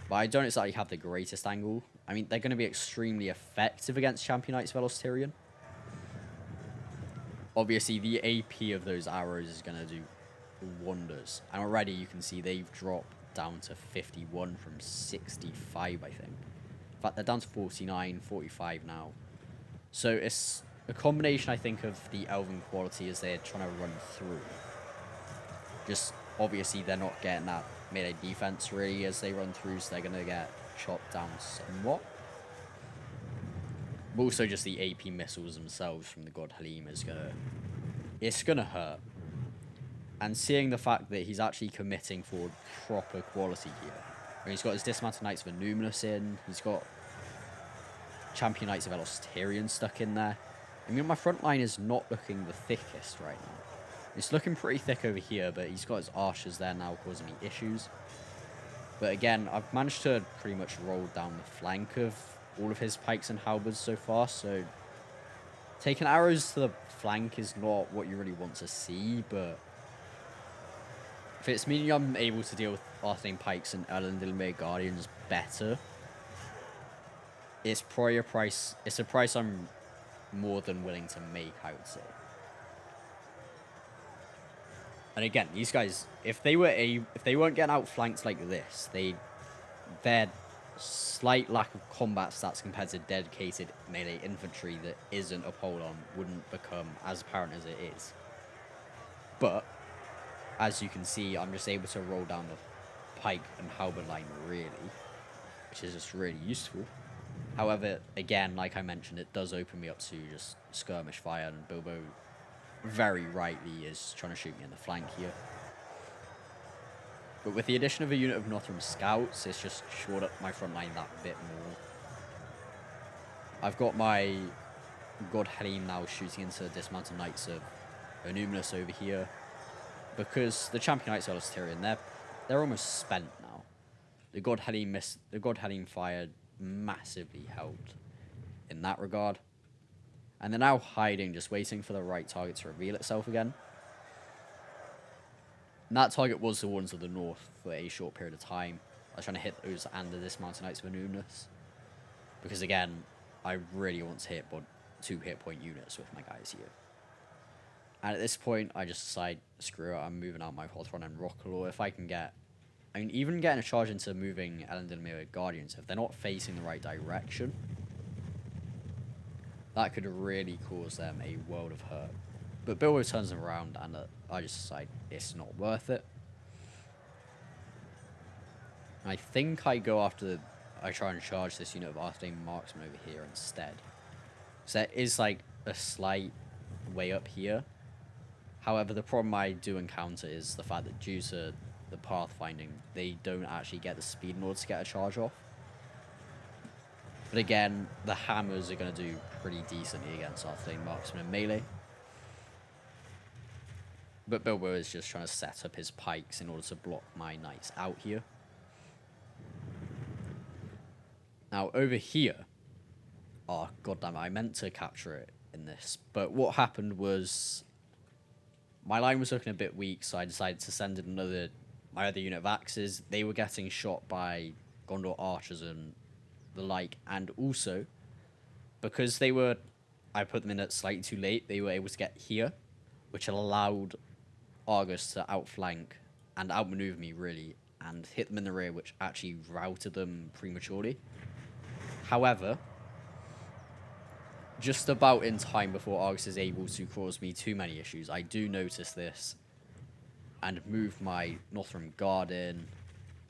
But I don't exactly have the greatest angle. I mean, they're going to be extremely effective against Champion Knights of Elrond. Obviously, the AP of those arrows is going to do wonders. And already you can see they've dropped down to 51 from 65, I think. In fact, they're down to 49, 45 now. So it's a combination, I think, of the elven quality as they're trying to run through. Just, obviously, they're not getting that melee defense, really, as they run through, so they're going to get chopped down somewhat. But also just the AP missiles themselves from the God Halim it's gonna hurt. And seeing the fact that he's actually committing for proper quality here. I mean, he's got his Dismounted Knights of Numenus in, he's got Champion Knights of Elrond stuck in there. I mean, my front line is not looking the thickest right now. It's looking pretty thick over here, but he's got his archers there now causing me issues. But again, I've managed to pretty much roll down the flank of all of his pikes and halberds so far, so taking arrows to the flank is not what you really want to see, but if it's meaning I'm able to deal with Arthedain pikes and Elrond Guardians better, it's probably a price I'm more than willing to make, I would say. And again, these guys, if they weren't getting outflanked like this, their slight lack of combat stats compared to dedicated melee infantry that isn't a pole-arm wouldn't become as apparent as it is. But as you can see, I'm just able to roll down the pike and halberd line really, which is just really useful. However, again, like I mentioned, it does open me up to just skirmish fire, and Bilbo very rightly is trying to shoot me in the flank here. But with the addition of a unit of Northern Scouts, it's just shored up my front line that bit more. I've got my God Helene now shooting into the Dismounted Knights of Numenus over here, because the Champion Knights of Elrond, they're almost spent now. The God Helene fire massively helped in that regard. And they're now hiding, just waiting for the right target to reveal itself again. And that target was the Wardens of the North for a short period of time. I was trying to hit those and the Dismounted Knights of Numenus, because again, I really want to hit 2 hit point units with my guys here. And at this point, I just decide, screw it, I'm moving out my Hawthorne and Rockalore. If I can get... I mean, even getting a charge into moving Elrond and Numenorean Guardians, if they're not facing the right direction, that could really cause them a world of hurt. But Bilbo turns them around, and I just decide it's not worth it. I think I go after... I try and charge this unit of Arthedain marksmen over here instead. So there is, like, a slight way up here. However, the problem I do encounter is the fact that due to the pathfinding, they don't actually get the speed in order to get a charge off. But again, the hammers are going to do pretty decently against Arthedain marksmen in melee. But Bilbo is just trying to set up his pikes in order to block my knights out here. Now, over here... Oh, goddamn it, I meant to capture it in this. But what happened was... my line was looking a bit weak, so I decided to send in my other unit of axes. They were getting shot by Gondor archers and the like. And also, because I put them in it slightly too late, they were able to get here, which allowed Argus to outflank and outmaneuver me, really, and hit them in the rear, which actually routed them prematurely. However, just about in time before Argus is able to cause me too many issues, I do notice this and move my Northern Guard in.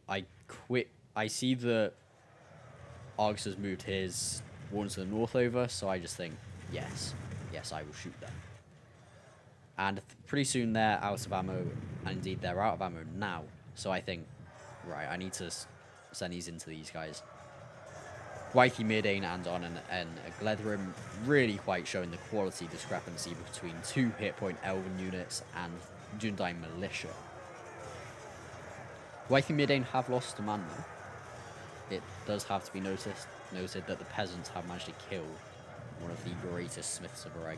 I see that Argus has moved his Wardens of the North over, so I just think, yes, I will shoot them. And pretty soon they're out of ammo, and indeed they're out of ammo now, so I think, right, I need to send these into these guys. Wykie Mirdain and Onan and Gledrim really quite showing the quality discrepancy between 2 hit point Elven units and Dunedain militia. Wykie Mirdain have lost a man though. It does have to be noted that the peasants have managed to kill one of the greatest smiths of Eregion.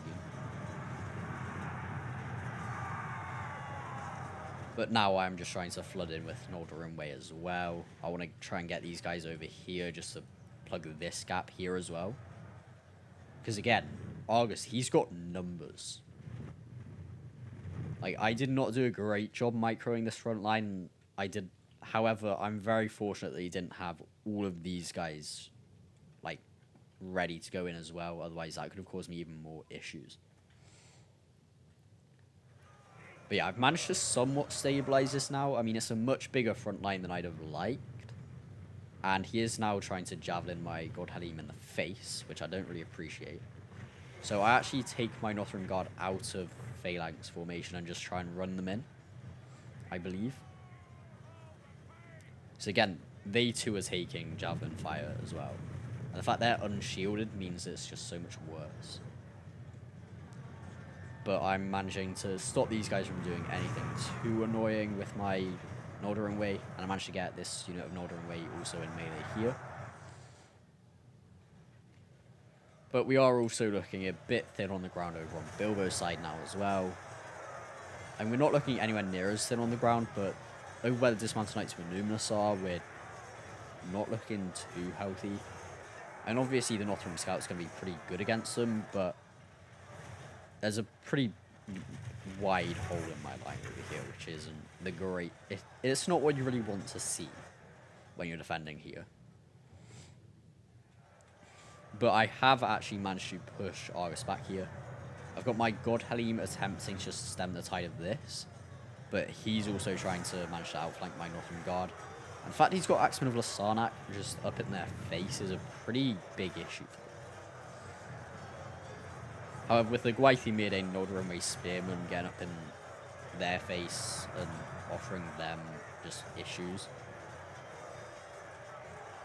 But now I'm just trying to flood in with Northern Way as well. I want to try and get these guys over here just to plug this gap here as well. Because again, Argus, he's got numbers. Like, I did not do a great job microing this front line. However, I'm very fortunate that he didn't have all of these guys, like, ready to go in as well. Otherwise, that could have caused me even more issues. But yeah, I've managed to somewhat stabilize this now. I mean, it's a much bigger front line than I'd have liked. And he is now trying to javelin my God Halim in the face, which I don't really appreciate. So I actually take my Northern Guard out of phalanx formation and just try and run them in, I believe. So again, they too are taking javelin fire as well. And the fact they're unshielded means it's just so much worse. But I'm managing to stop these guys from doing anything too annoying with my Northern Way, and I managed to get this unit of Northern Way also in melee here. But we are also looking a bit thin on the ground over on Bilbo's side now as well. And we're not looking anywhere near as thin on the ground, but over where the Dismounted Knights of Numenus are, we're not looking too healthy. And obviously the Northern Scout's going to be pretty good against them, but there's a pretty wide hole in my line over here, which isn't the great... It's not what you really want to see when you're defending here. But I have actually managed to push Argus back here. I've got my God Halim attempting to just stem the tide of this, but he's also trying to manage to outflank my Northern Guard. In fact, he's got Axemen of Lasarnak just up in their face is a pretty big issue for them. However, with the Gwaithir Myrdain Noldor Spearmen getting up in their face and offering them just issues,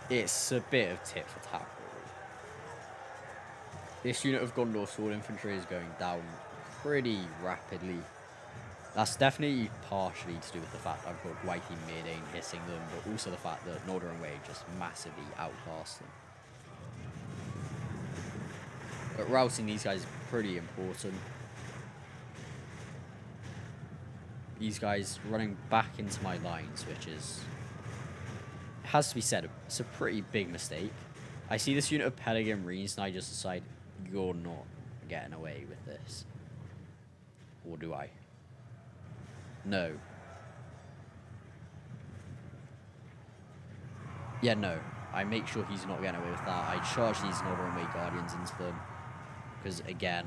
it's a bit of tit for tat, really. This unit of Gondor Sword Infantry is going down pretty rapidly. That's definitely partially to do with the fact I've got Gwaithir Myrdain hitting them, but also the fact that Noldor just massively outclass them. But routing these guys is pretty important. These guys running back into my lines, which is, it has to be said, it's a pretty big mistake. I see this unit of Peregrine Marines and I just decide, you're not getting away with this. Or do I? No. Yeah, no. I make sure he's not getting away with that. I charge these Noldor Guardians into them. Because, again,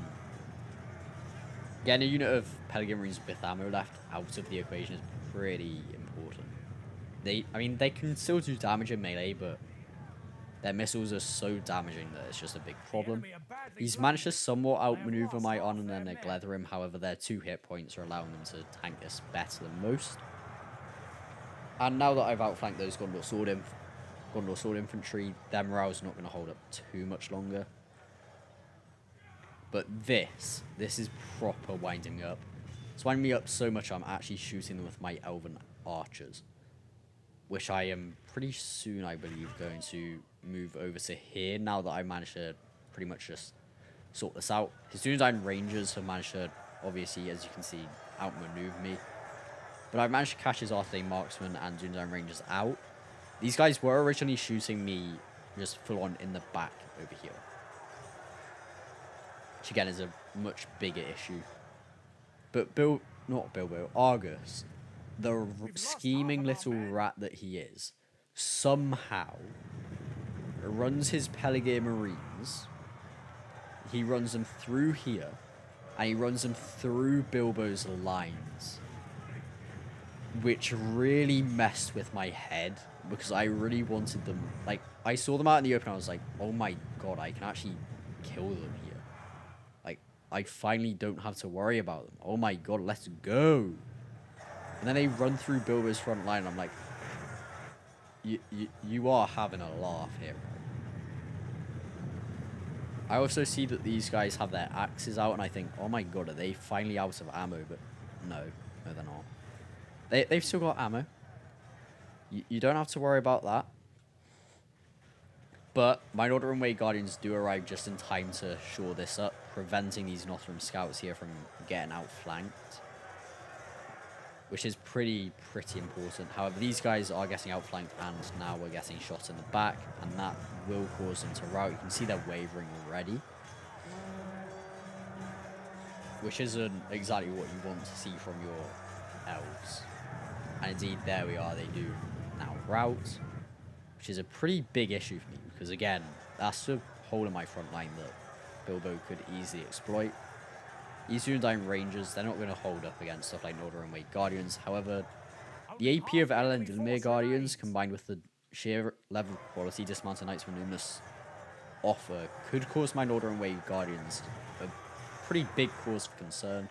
getting a unit of Peregrine Marines with ammo left out of the equation is pretty important. They can still do damage in melee, but their missiles are so damaging that it's just a big problem. He's managed to somewhat outmaneuver my Onan and their Glethrim, however their 2 hit points are allowing them to tank this better than most. And now that I've outflanked those Gondor Sword Infantry, their morale's not going to hold up too much longer. But this is proper winding me up. It's winding me up so much I'm actually shooting them with my Elven Archers, which I am pretty soon, I believe, going to move over to here now that I managed to pretty much just sort this out. His Untitled Rangers have managed to, obviously, as you can see, outmaneuver me. But I've managed to catch his Arthedain Marksmen and Untitled Rangers out. These guys were originally shooting me just full on in the back over here, which again is a much bigger issue. But Argus, the scheming little rat that he is, somehow runs his Peregrine Marines, he runs them through here, and he runs them through Bilbo's lines, which really messed with my head, because I really wanted them, like, I saw them out in the open, I was like, oh my god, I can actually kill them here. Like, I finally don't have to worry about them. Oh my god, let's go. And then they run through Bilbo's front line, and I'm like, you are having a laugh here, bro. I also see that these guys have their axes out, and I think, oh my god, are they finally out of ammo? But no, they're not. They've still got ammo. You don't have to worry about that. But my Northern Guardians do arrive just in time to shore this up, preventing these Northern scouts here from getting outflanked, which is pretty important. However, these guys are getting outflanked, and now we're getting shot in the back, and that will cause them to rout. You can see they're wavering already, which isn't exactly what you want to see from your elves. And indeed, there we are, they do now rout, which is a pretty big issue for me, because again, that's a hole in my front line that Bilbo could easily exploit. These Untitled Rangers, they're not going to hold up against stuff like Northern Guardians. However, the AP of Elrond Guardians, combined with the sheer level of quality Dismounted Knights from Numenus offer, could cause my Northern Guardians a pretty big cause for concern,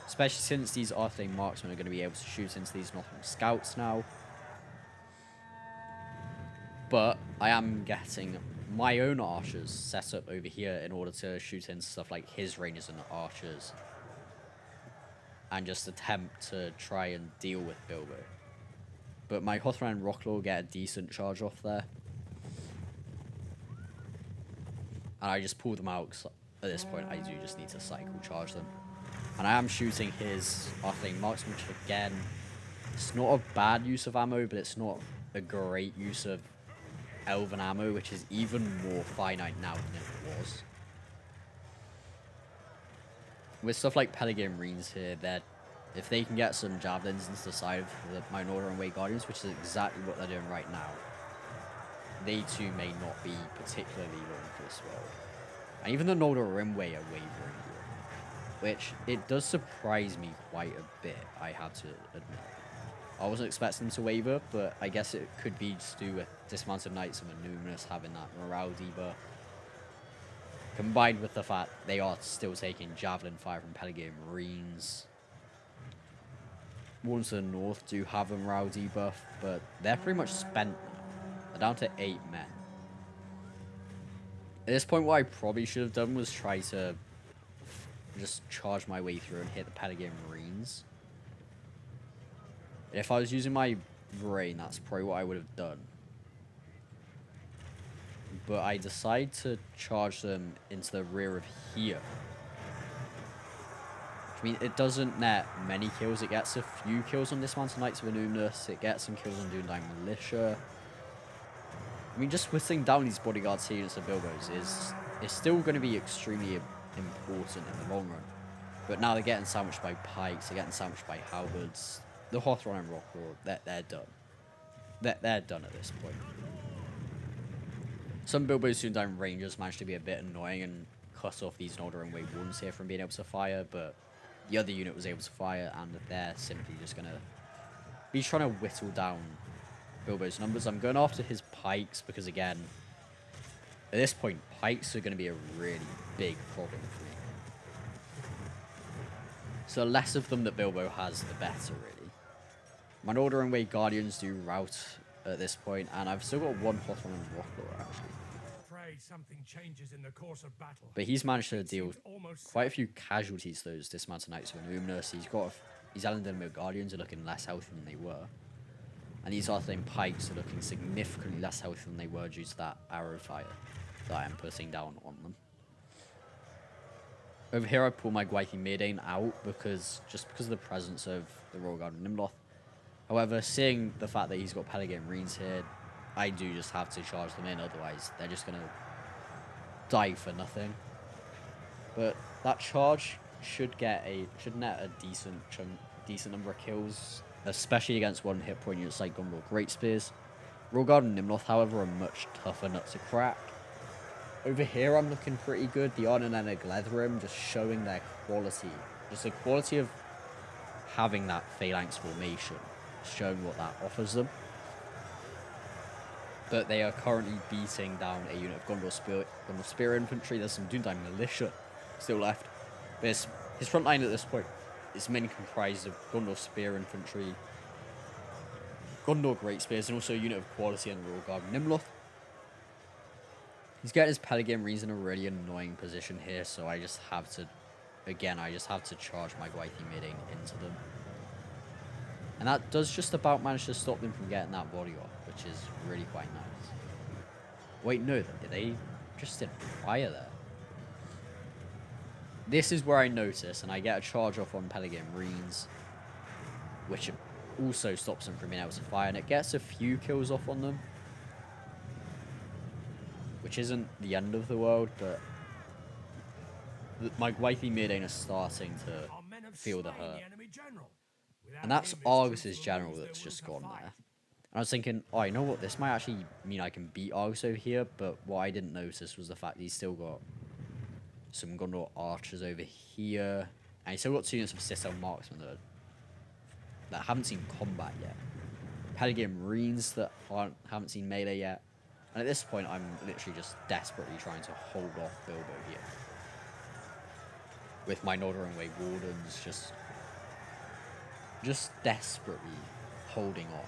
especially since these Arthedain Marksmen are going to be able to shoot into these Northern Scouts now. But I am getting my own archers set up over here in order to shoot into stuff like his Rangers and Archers, and just attempt to try and deal with Bilbo. But my Hothran and Rocklaw get a decent charge off there, and I just pull them out, because at this point I do just need to cycle charge them. And I am shooting his Arthedain Marksman, which again, it's not a bad use of ammo, but it's not a great use of Elven ammo, which is even more finite now than it was. With stuff like Peregrine Marines here, that if they can get some javelins into the side of my Northern Guardians, which is exactly what they're doing right now, they too may not be particularly long for this world. And even the Noldor are wavering here. which it does surprise me quite a bit, I have to admit. I wasn't expecting them to waver, but I guess it could be to do with Dismounted Knights and Numinous having that morale debuff, combined with the fact they are still taking Javelin Fire from Pelargonian Marines. Ones to the north do have a morale debuff, but they're pretty much spent now. They're down to 8 men. At this point, what I probably should have done was try to just charge my way through and hit the Pelargonian Marines. If I was using my brain, that's probably what I would have done. But I decide to charge them into the rear of here. I mean, it doesn't net many kills. It gets a few kills on Dismounted Knights of Numinous. It gets some kills on Untitled Militia. I mean, just whittling down these bodyguards units of Bilbo's is still going to be extremely important in the long run. But now they're getting sandwiched by pikes. They're getting sandwiched by halberds. The Hawthorn and Rockwall, they're done. They're done at this point. Some Bilbo's Undying Rangers managed to be a bit annoying and cut off these Northern Way ones here from being able to fire, but the other unit was able to fire, and they're simply just going to be trying to whittle down Bilbo's numbers. I'm going after his pikes because, again, at this point, pikes are going to be a really big problem for me. So the less of them that Bilbo has, the better, really. My Northern Way Guardians do rout at this point, and I've still got one Hawthorn and Rockwall, actually. Something changes in the course of battle. But he's managed to deal quite a few casualties to those Dismounted Knights of Numinous. His Elrond Guardians are looking less healthy than they were. And these Arthedain Pikes are looking significantly less healthy than they were due to that arrow fire that I am putting down on them. Over here I pull my Gwaithí Myrdain out because of the presence of the Royal Guard of Nimloth. However, seeing the fact that he's got Pelargonian Marines here, I do just have to charge them in, otherwise they're just going to die for nothing. But that charge should net a decent number of kills, especially against one hit point units like Gondor Great Spears. Royal Guard and Nimloth, however, are much tougher nut to crack. Over here I'm looking pretty good. The Arthedain and Gledrim just showing their quality. Just the quality of having that phalanx formation, showing what that offers them. But they are currently beating down a unit of Gondor Spear Infantry. There's some Dundine Militia still left. But his front line at this point is mainly comprised of Gondor Spear Infantry, Gondor Great Spears, and also a unit of Quality and Royal Guard Nimloth. He's getting his Pelargonian Marines in a really annoying position here, so I just have to charge my Gwaithí Myrdain into them. And that does just about manage to stop them from getting that body off, which is really quite nice. Wait, no, they just didn't fire there. This is where I notice, and I get a charge off on Pelargonian Marines, which also stops them from being able to fire, and it gets a few kills off on them, which isn't the end of the world, but my Gwaithí Myrdain is starting to feel the hurt. And that's Argus's general that's just gone there. And I was thinking, oh, you know what? This might actually mean I can beat Argus over here, but what I didn't notice was the fact that he's still got some Gondor archers over here, and he's still got 2 units of Citadel Marksmen that haven't seen combat yet. Pelargonian Marines that haven't seen melee yet. And at this point, I'm literally just desperately trying to hold off Bilbo here. With my Northern Way Wardens just desperately holding on.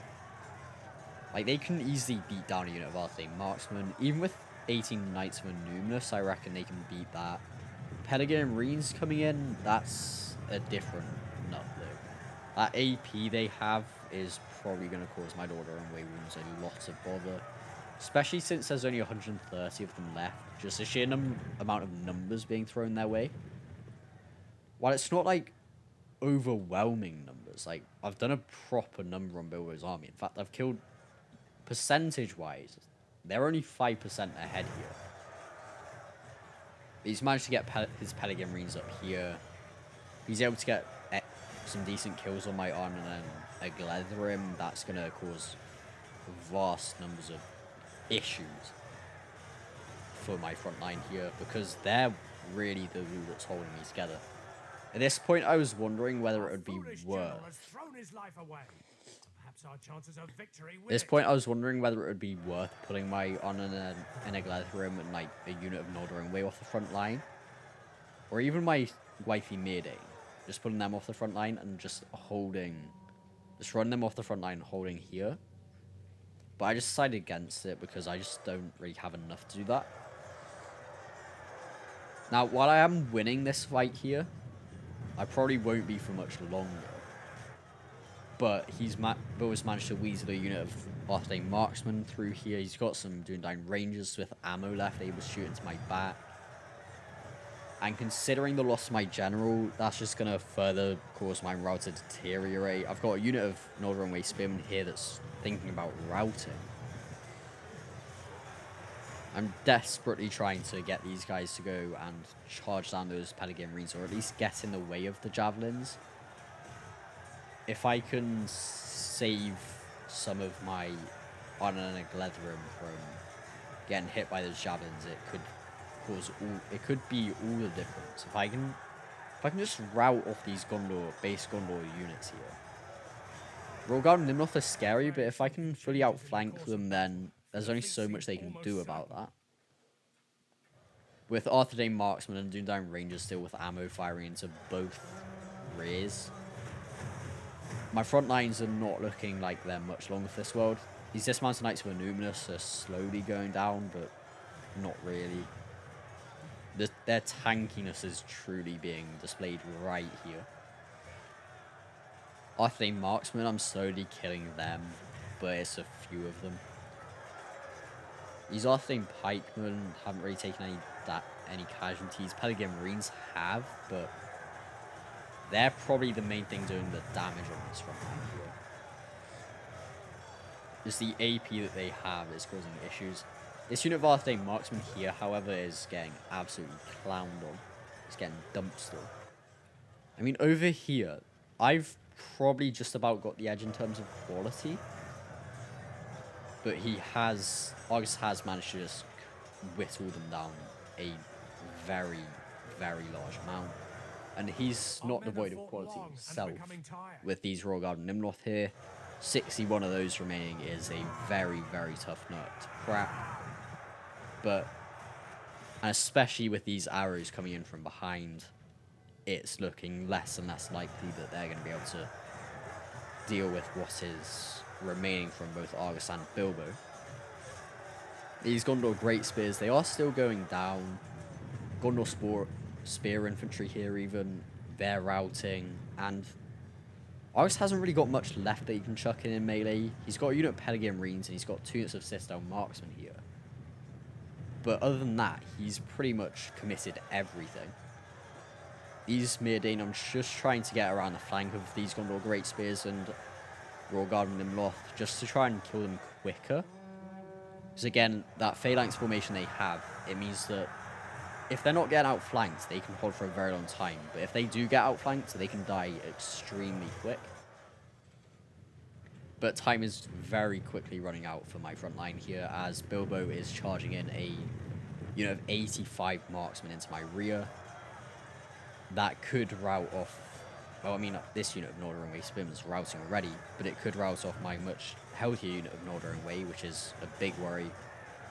Like, they can easily beat down a unit of Arthedain Marksmen. Even with 18 Knights of Numinous, I reckon they can beat that. Pelargonian Marines coming in, that's a different nut, though. That AP they have is probably going to cause my Northern Way Wounds a lot of bother. Especially since there's only 130 of them left. Just the sheer amount of numbers being thrown their way. While it's not, like, overwhelming numbers. Like, I've done a proper number on Bilbo's army. In fact, I've killed, percentage-wise, they're only 5% ahead here. He's managed to get his Pelargonian Marines up here. He's able to get some decent kills on my Arthedain and a Gledrim. That's going to cause vast numbers of issues for my front line here, because they're really the glue that's holding me together. At this point, I was wondering whether it would be Foolish worth. general has thrown his life away. Perhaps our chances of victory At with this it. point, I was wondering whether it would be worth putting my on an Eglathrim and like a unit of Northern way off the front line, or even my wifey Mirdain, just putting them off the front line and just run them off the front line, holding here. But I just decided against it because I just don't really have enough to do that. Now, while I am winning this fight here, I probably won't be for much longer. But Bill's managed to weasel a unit of Arthedain marksmen through here. He's got some Untitled Rangers with ammo left, able to shoot into my back. And considering the loss of my general, that's just going to further cause my morale to deteriorate. I've got a unit of Northern Way Spearmen here that's thinking about routing. I'm desperately trying to get these guys to go and charge down those Pelagin Marines, or at least get in the way of the javelins. If I can save some of my Arthedain Glethrum from getting hit by those javelins, it could be all the difference. If I can just rout off these base Gondor units here. Rhaegar and Nimloth are scary, but if I can fully outflank them, then there's only so much they can do about that. With Arthedain marksmen and Untitled Rangers still with ammo firing into both rears, my front lines are not looking like they're much longer for this world. These dismounted knights of Numenus are slowly going down, but not really. Their tankiness is truly being displayed right here. Arthedain marksmen, I'm slowly killing them, but it's a few of them. These Arthedain pikemen haven't really taken any casualties. Pelagin Marines have, but they're probably the main thing doing the damage on this front line here. Just the AP that they have is causing issues. This unit of Arthedain marksmen here, however, is getting absolutely clowned on. It's getting dumpster. I mean, over here, I've probably just about got the edge in terms of quality. But Argus has managed to just whittle them down a very, very large amount. And he's not devoid of quality himself. With these Rhaegar and Nimloth here, 61 of those remaining is a very, very tough nut to crack. And especially with these arrows coming in from behind, it's looking less and less likely that they're going to be able to deal with what is remaining from both Argus and Bilbo. These Gondor Great Spears, they are still going down. Gondor Spear Infantry here even, they're routing, and Argus hasn't really got much left that he can chuck in melee. He's got a unit of Pelagin Marines and he's got 2 units of Citadel Marksmen here. But other than that, he's pretty much committed everything. These Mirdain, I'm just trying to get around the flank of these Gondor Great Spears and Rhaegar and Nimloth just to try and kill them quicker. Because again, that phalanx formation they have, it means that if they're not getting outflanked, they can hold for a very long time. But if they do get outflanked, they can die extremely quick. But time is very quickly running out for my front line here as Bilbo is charging in a unit of 85 marksmen into my rear. That could rout off, well, I mean, this unit of Northern Way Spearmen is routing already, but it could rout off my much healthier unit of Northern Way, which is a big worry.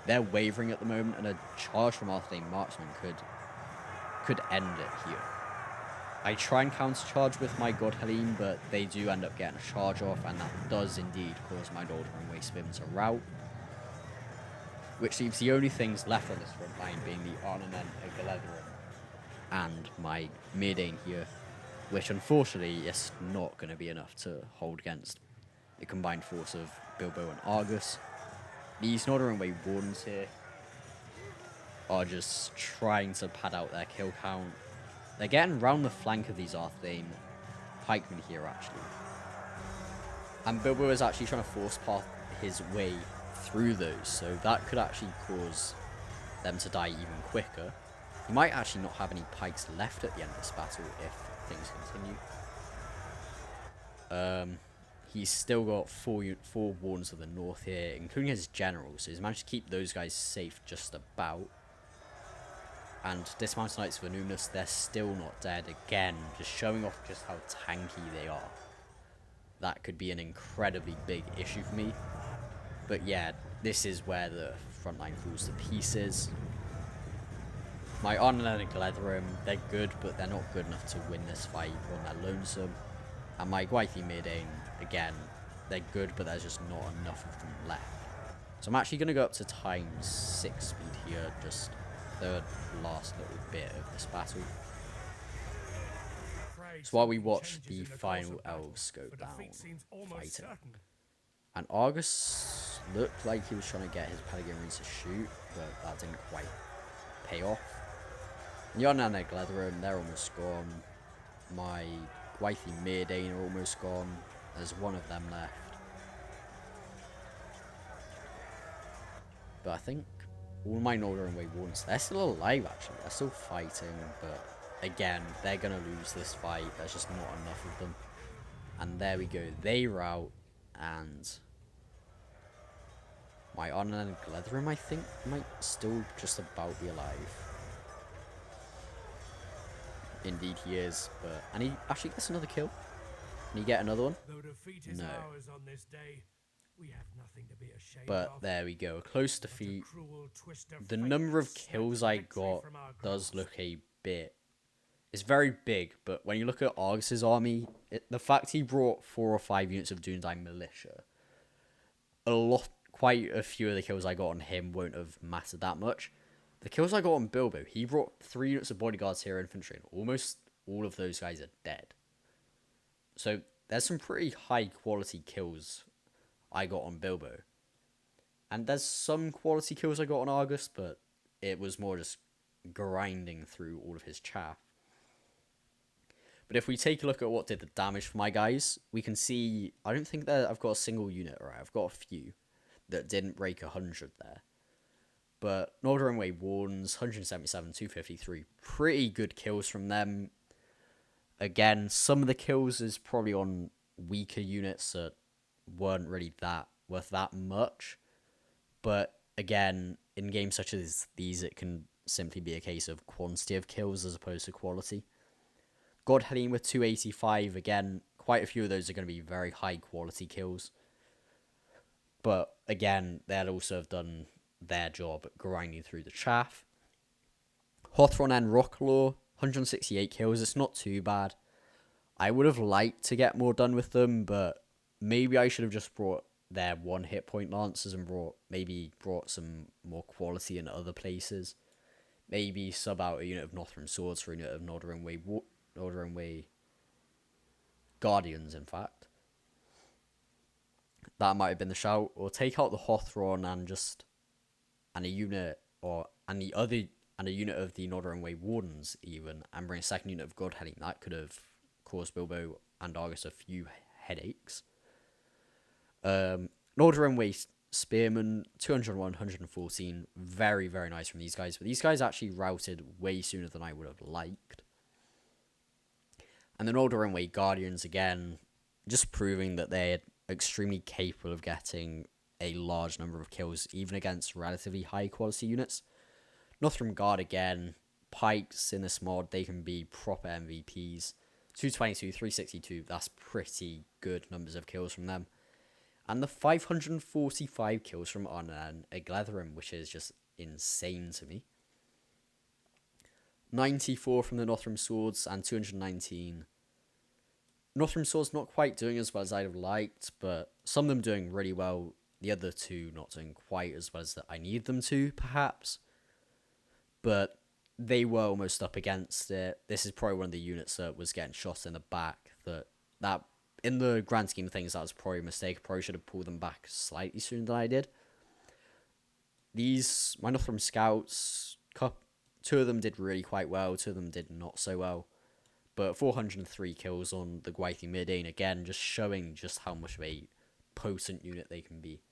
They're wavering at the moment, and a charge from Arthedain marksmen could end it here. I try and counter-charge with my God Helene, but they do end up getting a charge off, and that does indeed cause my Northern Way Spearmen to rout. Which leaves the only things left on this front line being the Arthedain Glethrum and my Mirdain here, which unfortunately is not going to be enough to hold against the combined force of Bilbo and Argus. These Northern Way Wardens here are just trying to pad out their kill count. They're getting round the flank of these Arthedain pikemen here, actually. And Bilbo is actually trying to force path his way through those, so that could actually cause them to die even quicker. He might actually not have any pikes left at the end of this battle if things continue. He's still got four Wardens of the North here, including his general, so he's managed to keep those guys safe just about. And Dismounted Knights of Anubis, they're still not dead again, just showing off just how tanky they are. That could be an incredibly big issue for me. But yeah, this is where the front line falls to pieces. My Arthedain and Gledrim, they're good, but they're not good enough to win this fight on their lonesome. And my Gwaithimyrdain, again, they're good, but there's just not enough of them left. So I'm actually going to go up to times 6 speed here, just the last little bit of this battle. So while we watch the final elves go down fighting. And Argus looked like he was trying to get his Pelagrians to shoot, but that didn't quite pay off. And the Arthedain and Gledrim, they're almost gone. My Gwaithimyrdain are almost gone. There's one of them left. But I think all my Northern Way Wardens, they're still alive actually. They're still fighting, but again, they're going to lose this fight. There's just not enough of them. And there we go. They rout, and my Arthedain and Gledrim, I think, might still just about be alive. Indeed he is, but... And he actually gets another kill. Can he get another one? No. But there we go, a close defeat. The number of kills I got does look a bit... It's very big, but when you look at Argus's army, the fact he brought 4 or 5 units of Dunedain militia, quite a few of the kills I got on him won't have mattered that much. The kills I got on Bilbo, he brought 3 units of bodyguards here infantry, and almost all of those guys are dead. So there's some pretty high quality kills I got on Bilbo. And there's some quality kills I got on Argus, but it was more just grinding through all of his chaff. But if we take a look at what did the damage for my guys, we can see, I don't think that I've got a single unit, right? I've got a few that didn't break 100 there. But Northern Way Wardens, 177, 253, pretty good kills from them. Again, some of the kills is probably on weaker units that weren't really worth that much. But again, in games such as these, it can simply be a case of quantity of kills as opposed to quality. Godhelin with 285, again, quite a few of those are going to be very high quality kills. But again, they'll also have done their job grinding through the chaff. Hothron and Rocklaw, 168 kills. It's not too bad. I would have liked to get more done with them, but maybe I should have just brought their 1 hit point lancers and brought some more quality in other places. Maybe sub out a unit of Northern Swords for a unit of Northern Way Guardians, in fact. That might have been the shout. Or take out the Hothron and a unit of the Northern Way Wardens even, and bring a second unit of Godhelin. That could have caused Bilbo and Argus a few headaches. Northern Way Spearmen, 201, 114. Very, very nice from these guys. But these guys actually routed way sooner than I would have liked. And the Northern Way Guardians, again, just proving that they're extremely capable of getting a large number of kills, even against relatively high quality units. Northern Guard, again, Pikes in this mod, they can be proper MVPs. 222, 362, that's pretty good numbers of kills from them. And the 545 kills from Arthedain and Gledrim, which is just insane to me. 94 from the Northern Swords and 219. Northern Swords not quite doing as well as I'd have liked, but some of them doing really well. The other two not doing quite as well as I need them to, perhaps. But they were almost up against it. This is probably one of the units that was getting shot in the back. That in the grand scheme of things, that was probably a mistake. I probably should have pulled them back slightly sooner than I did. My Northern Scouts, 2 of them did really quite well. 2 of them did not so well. But 403 kills on the Gwaithimyrdain, again, just showing just how much of a potent unit they can be.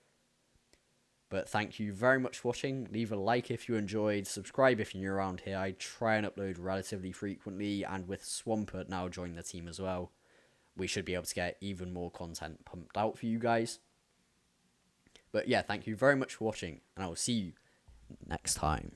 But thank you very much for watching. Leave a like if you enjoyed. Subscribe if you're new around here. I try and upload relatively frequently. And with Swampert now joining the team as well, we should be able to get even more content pumped out for you guys. But yeah, thank you very much for watching. And I will see you next time.